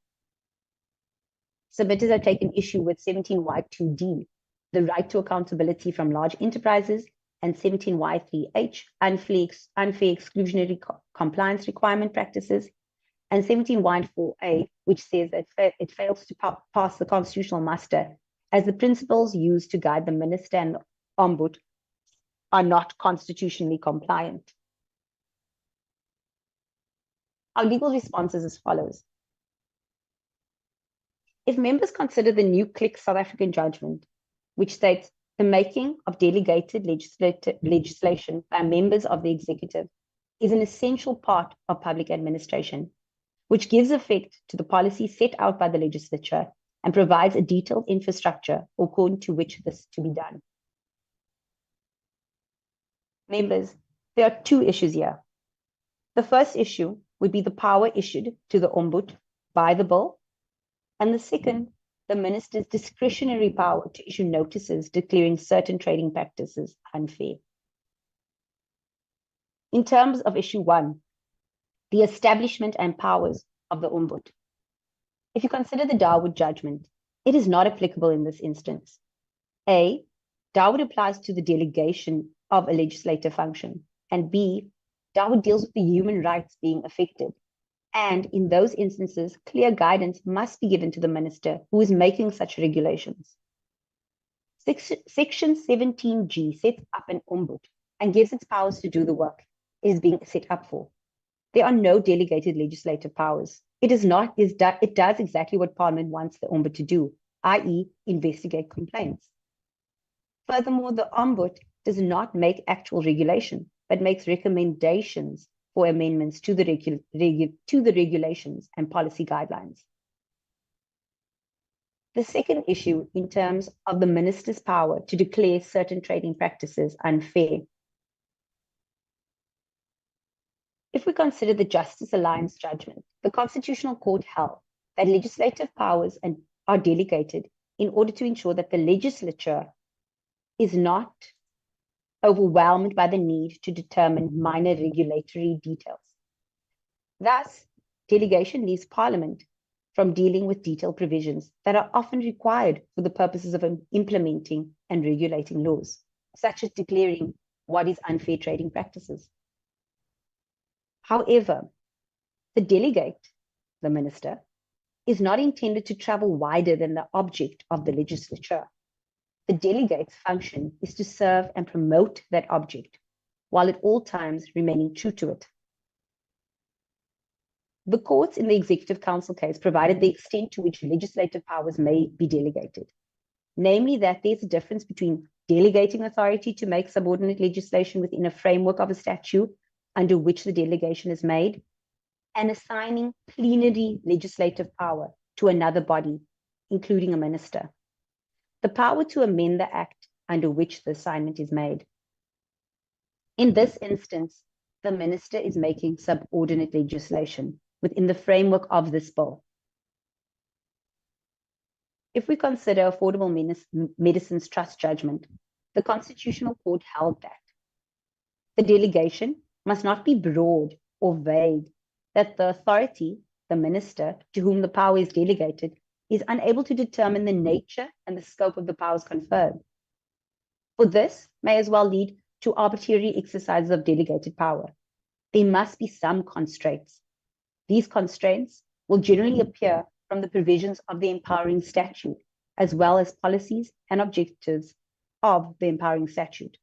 Submitters have taken issue with 17Y2D, the right to accountability from large enterprises, and 17Y3H, unfair exclusionary compliance requirement practices, and 17Y4A, which says that it fails to pass the constitutional muster, as the principles used to guide the minister and the Ombud are not constitutionally compliant. Our legal response is as follows. If members consider the new Click South African judgment, which states the making of delegated legislation by members of the executive is an essential part of public administration, which gives effect to the policy set out by the legislature and provides a detailed infrastructure according to which this is to be done. Members, there are two issues here. The first issue would be the power issued to the Ombud by the bill, and the second, the minister's discretionary power to issue notices declaring certain trading practices unfair. In terms of issue 1, the establishment and powers of the Ombud. If you consider the Darwood judgment, it is not applicable in this instance. A, Darwood applies to the delegation of a legislative function, and B, Darwood deals with the human rights being affected. And in those instances, clear guidance must be given to the minister who is making such regulations. Section 17G sets up an Ombud and gives its powers to do the work it is being set up for. There are no delegated legislative powers. It does exactly what Parliament wants the Ombud to do, i.e. investigate complaints. Furthermore, the Ombud does not make actual regulation, but makes recommendations for amendments to the regulations and policy guidelines. The second issue in terms of the minister's power to declare certain trading practices unfair. If we consider the Justice Alliance judgment, the Constitutional Court held that legislative powers are delegated in order to ensure that the legislature is not overwhelmed by the need to determine minor regulatory details. Thus, delegation leaves Parliament from dealing with detailed provisions that are often required for the purposes of implementing and regulating laws, such as declaring what is unfair trading practices. However, the delegate, the minister, is not intended to travel wider than the object of the legislature. The delegate's function is to serve and promote that object, while at all times remaining true to it. The courts in the Executive Council case provided the extent to which legislative powers may be delegated, namely that there's a difference between delegating authority to make subordinate legislation within a framework of a statute under which the delegation is made, and assigning plenary legislative power to another body, including a minister. The power to amend the act under which the assignment is made. In this instance, the minister is making subordinate legislation within the framework of this bill. If we consider Affordable Medicines Trust judgment, the Constitutional Court held that the delegation must not be broad or vague, that the authority, the minister to whom the power is delegated, is unable to determine the nature and the scope of the powers conferred. For this may as well lead to arbitrary exercises of delegated power. There must be some constraints. These constraints will generally appear from the provisions of the empowering statute, as well as policies and objectives of the empowering statute.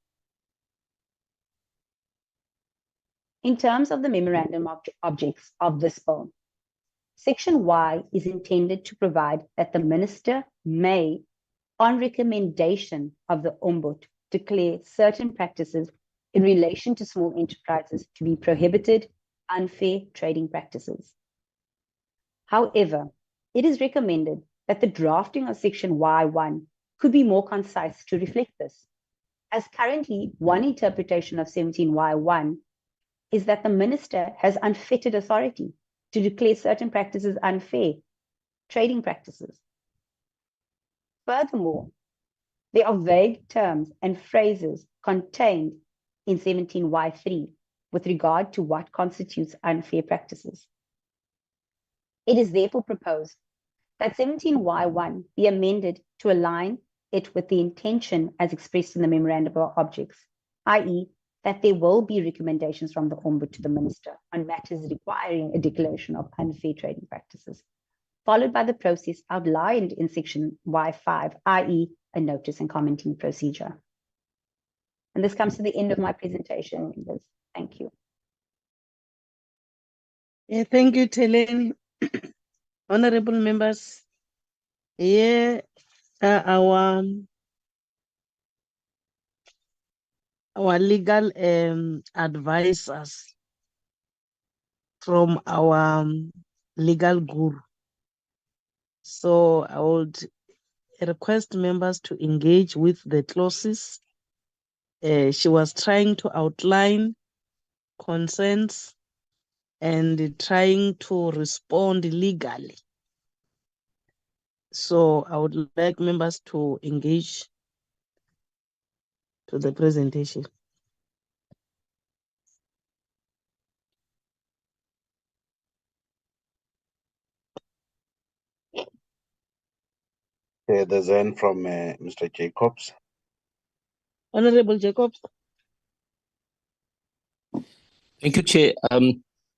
In terms of the memorandum objects of this bill, Section Y is intended to provide that the minister may, on recommendation of the Ombud, declare certain practices in relation to small enterprises to be prohibited, unfair trading practices. However, it is recommended that the drafting of Section Y1 could be more concise to reflect this, as currently one interpretation of 17Y1 is that the minister has unfettered authority to declare certain practices unfair trading practices. Furthermore, there are vague terms and phrases contained in 17Y3 with regard to what constitutes unfair practices. It is therefore proposed that 17Y1 be amended to align it with the intention as expressed in the memorandum of objects, i.e., that there will be recommendations from the Ombud to the minister on matters requiring a declaration of unfair trading practices, followed by the process outlined in Section Y5, i.e., a notice and commenting procedure. And this comes to the end of my presentation, Liz. Thank you. Yeah, thank you, Teleni. Honorable members, here are our legal advisors from our legal guru. So I would request members to engage with the clauses. She was trying to outline concerns and trying to respond legally. So I would like members to engage to the presentation. There's one from Mr. Jacobs. Honorable Jacobs. Thank you, Chair.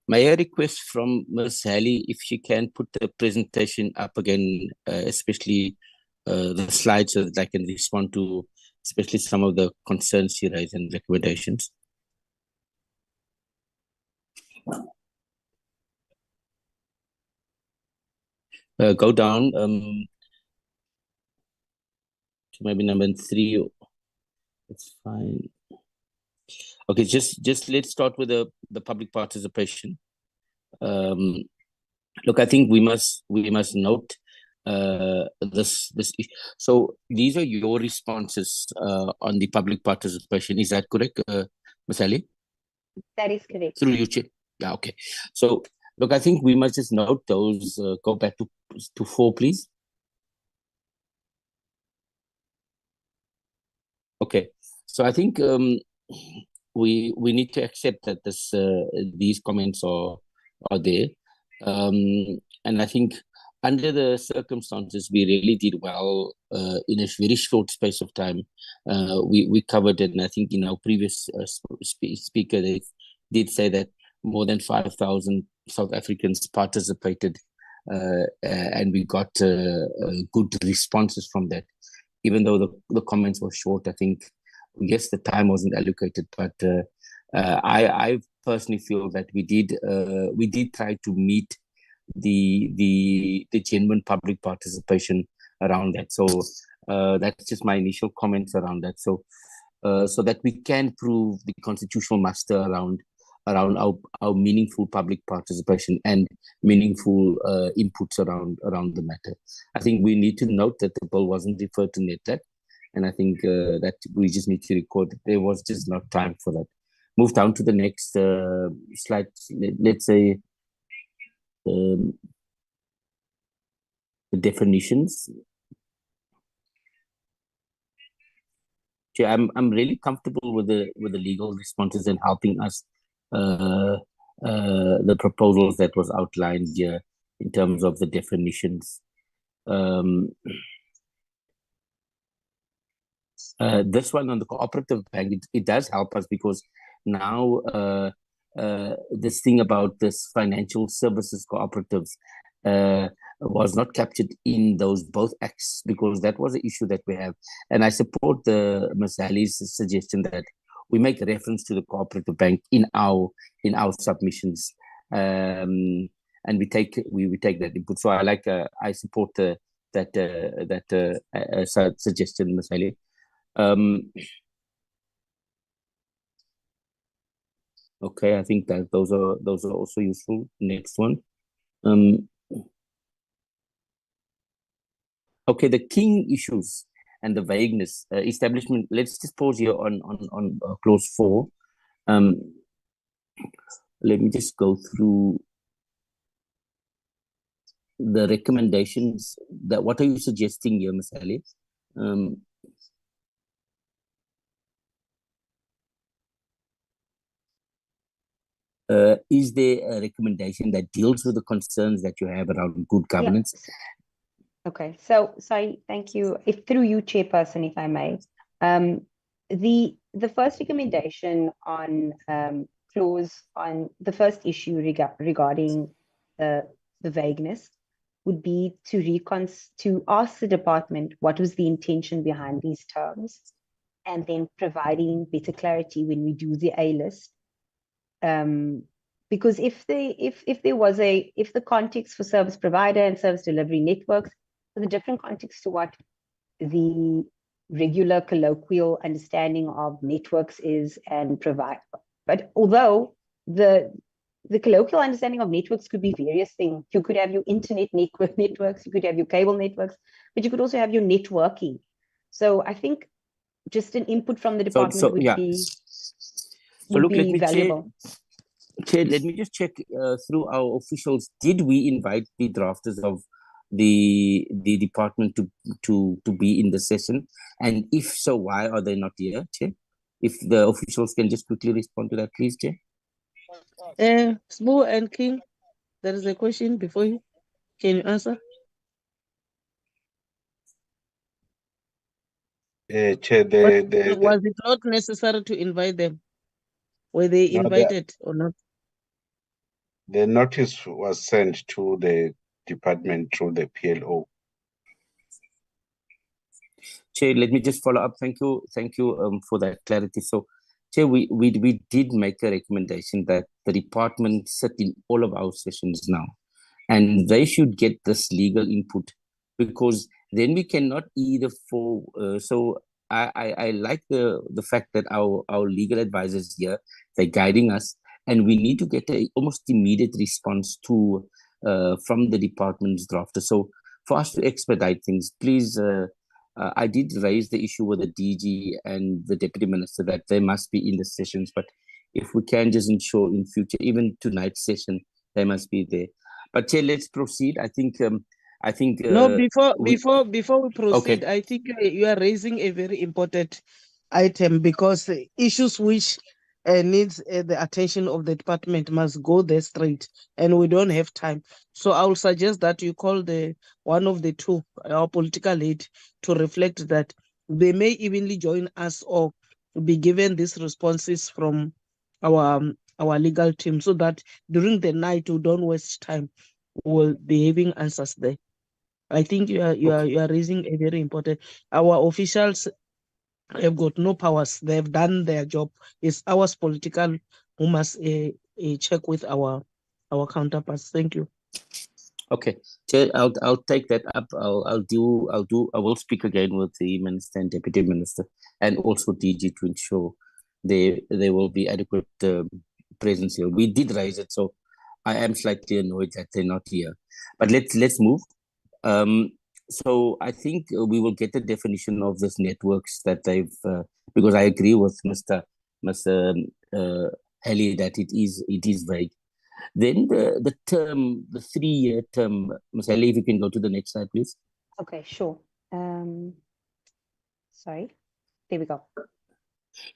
May I request from Ms. Halley if she can put the presentation up again, especially the slides, so that I can respond to especially some of the concerns she raised and recommendations. Go down to maybe number 3. It's fine. Okay, just let's start with the public participation. Look, I think we must note this. So these are your responses on the public participation. Is that correct, Ms. Ali? That is correct. Through you, Chair. Yeah, okay. So look, I think we must just note those. Go back to 4, please. Okay, so I think we need to accept that these comments are there, and I think under the circumstances we really did well in a very short space of time. We covered it, and I think in our previous speaker they did say that more than 5,000 South Africans participated, and we got good responses from that. Even though the comments were short, I think, yes, the time wasn't allocated, but I personally feel that we did try to meet the genuine public participation around that. So that's just my initial comments around that. So so that we can prove the constitutional muster around our meaningful public participation and meaningful inputs around the matter. I think we need to note that the bill wasn't referred to NETLAC, and I think that we just need to record that there was just not time for that. Move down to the next slide. Let's say the definitions. I'm really comfortable with the legal responses and helping us the proposals that was outlined here in terms of the definitions. This one on the cooperative bank, it does help us because now this thing about this financial services cooperatives was not captured in those both acts because that was an issue that we have. And I support the Ms. Ali's suggestion that we make reference to the cooperative bank in our submissions, and we take that input. So I support that suggestion, Ms. Ali. Okay, I think that those are also useful. Next one. Okay, the king issues and the vagueness establishment. Let's just pause here on clause 4. Let me just go through the recommendations. That what are you suggesting here, Ms. Ali? Is there a recommendation that deals with the concerns that you have around good governance? Yeah. Okay, so thank you. If through you, Chairperson, if I may, the first recommendation on clause on the first issue regarding the vagueness would be to ask the department what was the intention behind these terms, and then providing better clarity when we do the A list. Because if the context for service provider and service delivery networks was a different context to what the regular colloquial understanding of networks is and provide. But although the colloquial understanding of networks could be various things, you could have your internet networks, you could have your cable networks, but you could also have your networking. So I think just an input from the department would be valuable. Chair, let me just check through our officials. Did we invite the drafters of the department to be in the session? And if so, why are they not here, Chair? If the officials can just quickly respond to that, please, Chair. Smoo and King, there is a question before you. Can you answer? Chair, was it not necessary to invite them? Were they invited or not? The notice was sent to the department through the PLO. Chair, let me just follow up. Thank you for that clarity. So, Chair, we did make a recommendation that the department sit in all of our sessions now, and they should get this legal input, because then we cannot either so I like the fact that our legal advisors here, they're guiding us, and we need to get a almost immediate response to from the department's drafter. So for us to expedite things, please, I did raise the issue with the DG and the Deputy Minister that they must be in the sessions, but if we can just ensure in future, even tonight's session, they must be there. But Chair, let's proceed. I think no, before we proceed, okay. I think you are raising a very important item, because issues which needs the attention of the department must go there straight, and we don't have time. So I will suggest that you call one of the two, our political lead, to reflect that they may evenly join us or be given these responses from our legal team, so that during the night we don't waste time. We'll be having answers there. I think you are raising a very important. Our officials have got no powers. They have done their job. It's ours political who must check with our counterparts. Thank you. Okay, Chair, I'll take that up. I will speak again with the Minister and Deputy Minister and also DG to ensure there will be adequate presence here. We did raise it, so I am slightly annoyed that they're not here. But let's move. So I think we will get the definition of this networks that they've because I agree with Mr. Haley that it is vague. Then the term, the 3-year term, Ms. Haley, if you can go to the next slide, please. Okay, sure. Sorry, there we go.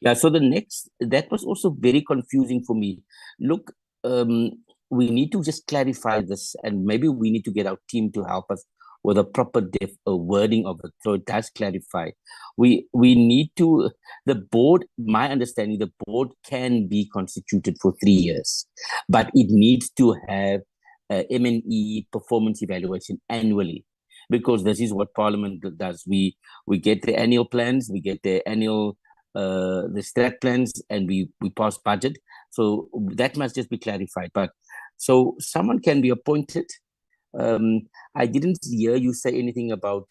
Yeah, so that was also very confusing for me. Look, we need to just clarify this, and maybe we need to get our team to help us with a proper wording of it, so it does clarify. We need to, the board, my understanding, the board can be constituted for 3 years, but it needs to have M&E performance evaluation annually, because this is what Parliament does. We get the annual plans, we get the annual the strat plans, and we pass budget. So that must just be clarified. But so someone can be appointed. I didn't hear you say anything about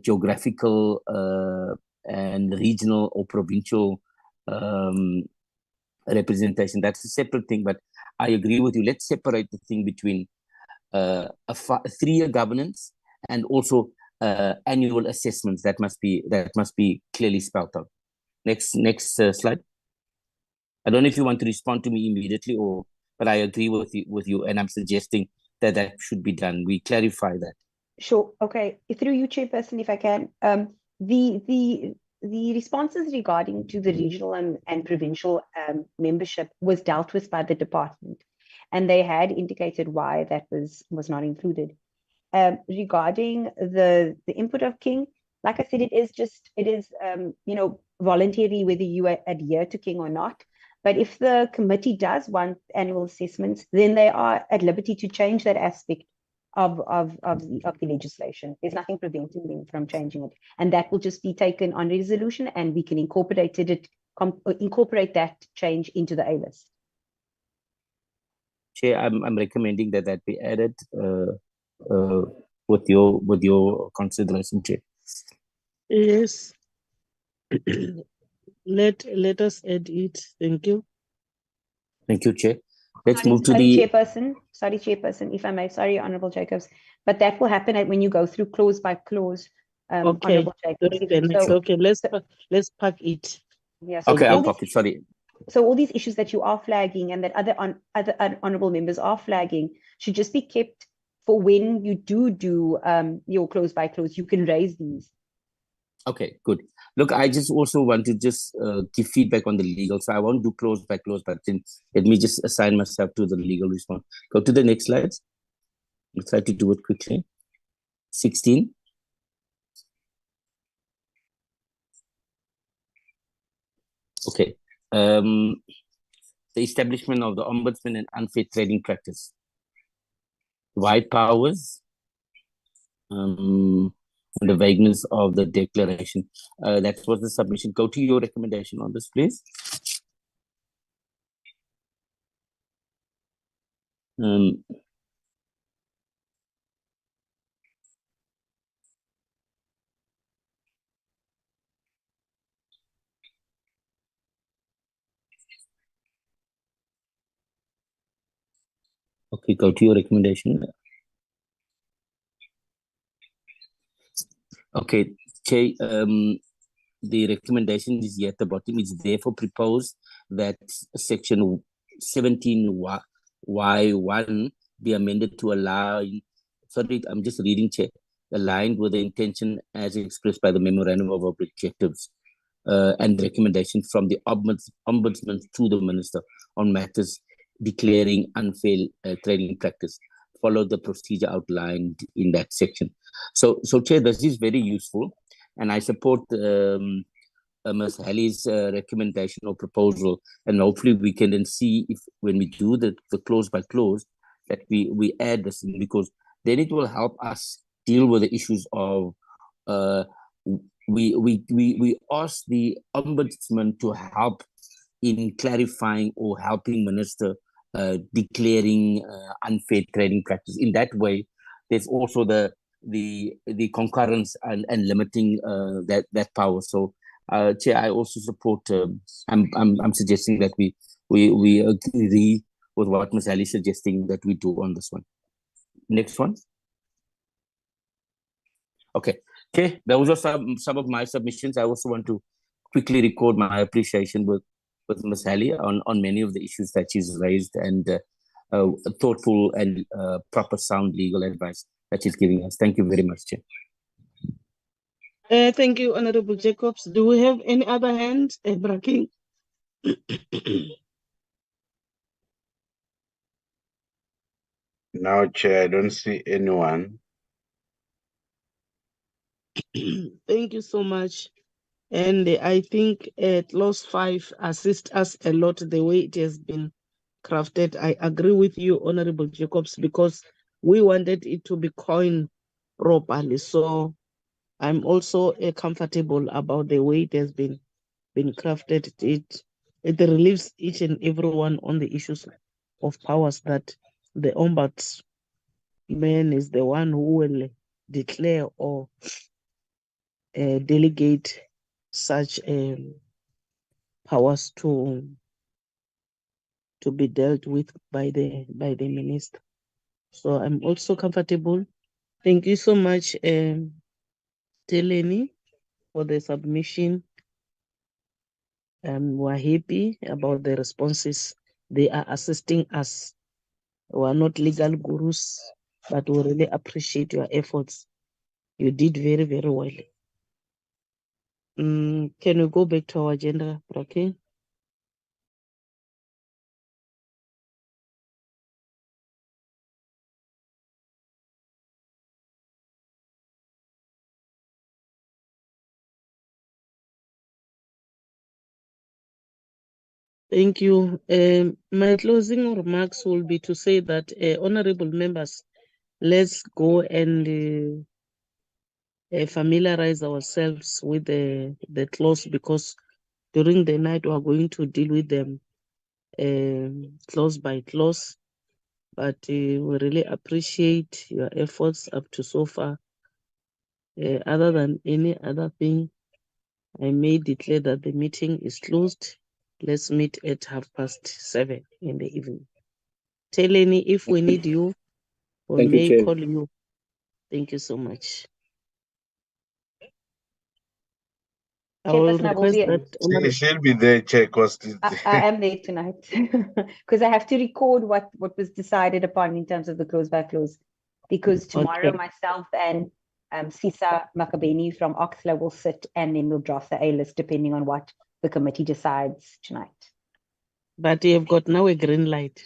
geographical and regional or provincial representation. That's a separate thing, but I agree with you. Let's separate the thing between a 3-year governance and also annual assessments. That must be clearly spelled out. Next slide. I don't know if you want to respond to me immediately, but I agree with you, and I'm suggesting that should be done. We clarify that. Sure. Okay. Through you, Chairperson, if I can, the responses regarding to the regional and provincial membership was dealt with by the department, and they had indicated why that was not included. Regarding the input of King, like I said, it is voluntary whether you adhere to King or not. But if the committee does want annual assessments, then they are at liberty to change that aspect of the legislation. There's nothing preventing them from changing it, and that will just be taken on resolution, and we can incorporate that change into the A list. Chair, I'm recommending that be added with your consideration, Chair. Yes. Let us add it. Thank you. Thank you, Chair. Let's move to the Chairperson. Sorry, Chairperson, if I may. Sorry, Honourable Jacobs. But that will happen when you go through clause by clause. Okay. Honourable Jacobs. Okay. Let's pack it. Yes. Okay, I'll pack it. Sorry. So all these issues that you are flagging and that other honourable members are flagging should just be kept for when you do your clause by clause. You can raise these. Okay, good. Look, I just also want to just give feedback on the legal. So I won't do clause by clause, but then let me just assign myself to the legal response. Go to the next slide. Let's try to do it quickly. 16. Okay. The establishment of the Ombudsman and unfair trading practice. Wide powers. And the vagueness of the declaration. That was the submission. Go to your recommendation on this, please. Okay, go to your recommendation. Okay, Chair, the recommendation is here at the bottom. It's therefore proposed that section 17Y1 be amended to align, sorry, I'm just reading, Chair, aligned with the intention as expressed by the memorandum of objectives and recommendation from the ombudsman to the minister on matters declaring unfair trading practice. Follow the procedure outlined in that section. So Chair, this is very useful, and I support Ms. Haley's recommendation or proposal, and hopefully we can then see if when we do the clause by clause that we add this in, because then it will help us deal with the issues of we ask the ombudsman to help in clarifying or helping minister declaring unfair trading practice. In that way, there's also the concurrence and limiting that power. So, Chair, I also support. I'm suggesting that we agree with what Ms. Ali is suggesting that we do on this one. Next one. Okay. Okay, those are some of my submissions. I also want to quickly record my appreciation with Ms. Ali on many of the issues that she's raised and thoughtful and proper sound legal advice that she's giving us. Thank you very much, Chair. Thank you, Honorable Jacobs. Do we have any other hands, Braking? Now, Chair, I don't see anyone. Thank you so much. And I think clause 5 assists us a lot the way it has been crafted. I agree with you, Honorable Jacobs, because we wanted it to be coined properly. So I'm also comfortable about the way it has been crafted. It relieves each and everyone on the issues of powers that the ombudsman is the one who will declare or delegate such powers to be dealt with by the minister. So I'm also comfortable. Thank you so much, Teleni, for the submission. We're happy about the responses. They are assisting us. We are not legal gurus, but we really appreciate your efforts. You did very, very well. Can we go back to our agenda, Brake? Thank you. My closing remarks will be to say that, honorable members, let's go and familiarize ourselves with the clause, because during the night we are going to deal with them clause by clause. But we really appreciate your efforts up to so far. Other than any other thing, I may declare that the meeting is closed. Let's meet at 7:30 in the evening. Teleni, if we need you, we Thank you, may Chair. call you. Thank you so much. I will Chairperson, I will request be- that. She'll be there, Chair, because I am there tonight because I have to record what was decided upon in terms of the close by close. Because tomorrow Okay. myself and Sisa Makabeni from Oxla will sit and then we'll draft the A list depending on what the committee decides tonight. But you've got now a green light.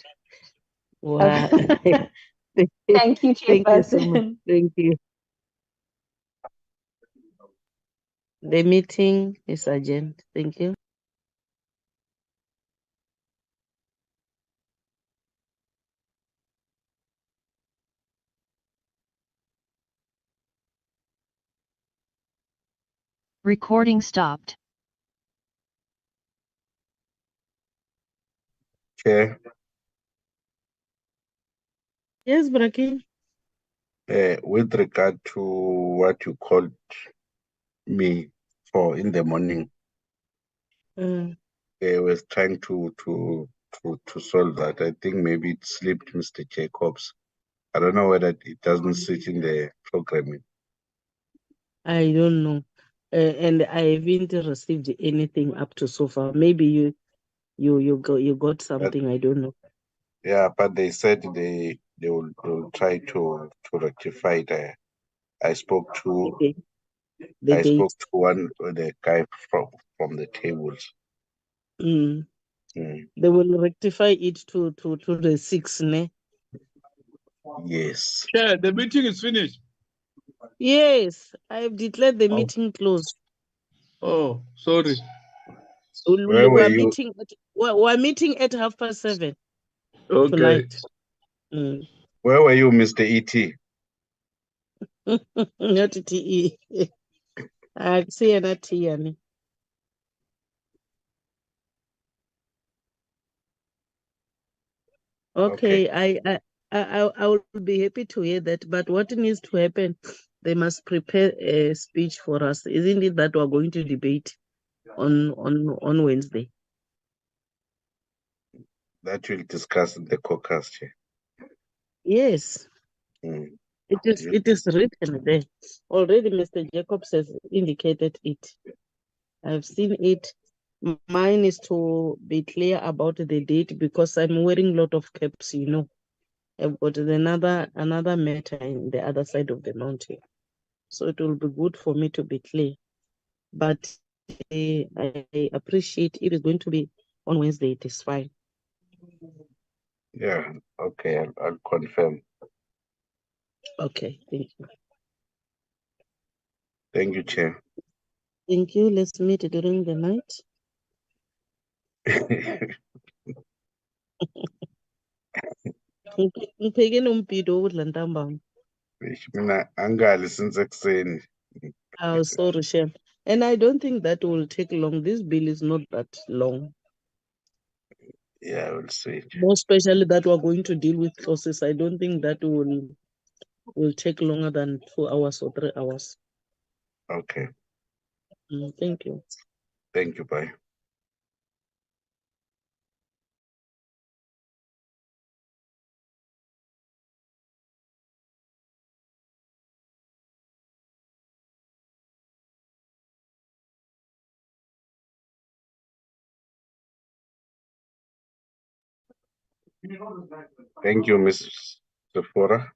Wow. Thank you, Thank you so much. Chairperson. Thank you. The meeting is adjourned. Thank you. Recording stopped. Chair, Yes, Braki. with regard to what you called me for in the morning, I was trying to solve that. I think maybe it slipped Mr. Jacobs. I don't know whether it doesn't sit in the programming. I don't know. And I haven't received anything up to so far. Maybe you got something, I don't know. Yeah, but they said they will try to rectify it. I spoke to The I date. spoke to the guy from the tables. They will rectify it to the 6th, ne? Yes. Yeah, the meeting is finished. Yes, I have declared the meeting closed. Oh, sorry. Where were you? We're meeting at 7:30 Okay. tonight. Where were you, Mr. E.T.? Not TE. Akusiyena Tiani. Okay, I will be happy to hear that. But what needs to happen? They must prepare a speech for us. Isn't it that we're going to debate on Wednesday? That we'll discuss in the caucus. Yes, Mm. it is written there already. Mr. Jacobs has indicated it. I've seen it. Mine is to be clear about the date because I'm wearing a lot of caps, you know. I've got another matter in the other side of the mountain. So it will be good for me to be clear. But I appreciate if it's going to be on Wednesday, it is fine. Yeah, okay, I'll confirm. Okay, thank you. Thank you, Chair. Thank you. Let's meet during the night. Ngipheke nombhido wokudla ntambama. Mina angali since ekuseni. Oh, sorry, Shem. And I don't think that will take long. This bill is not that long. Yeah, we'll see. More especially that we're going to deal with clauses. I don't think that will take longer than 2 hours or 3 hours. Okay, Thank you. thank you, bye. Thank you, Ms. Sephora.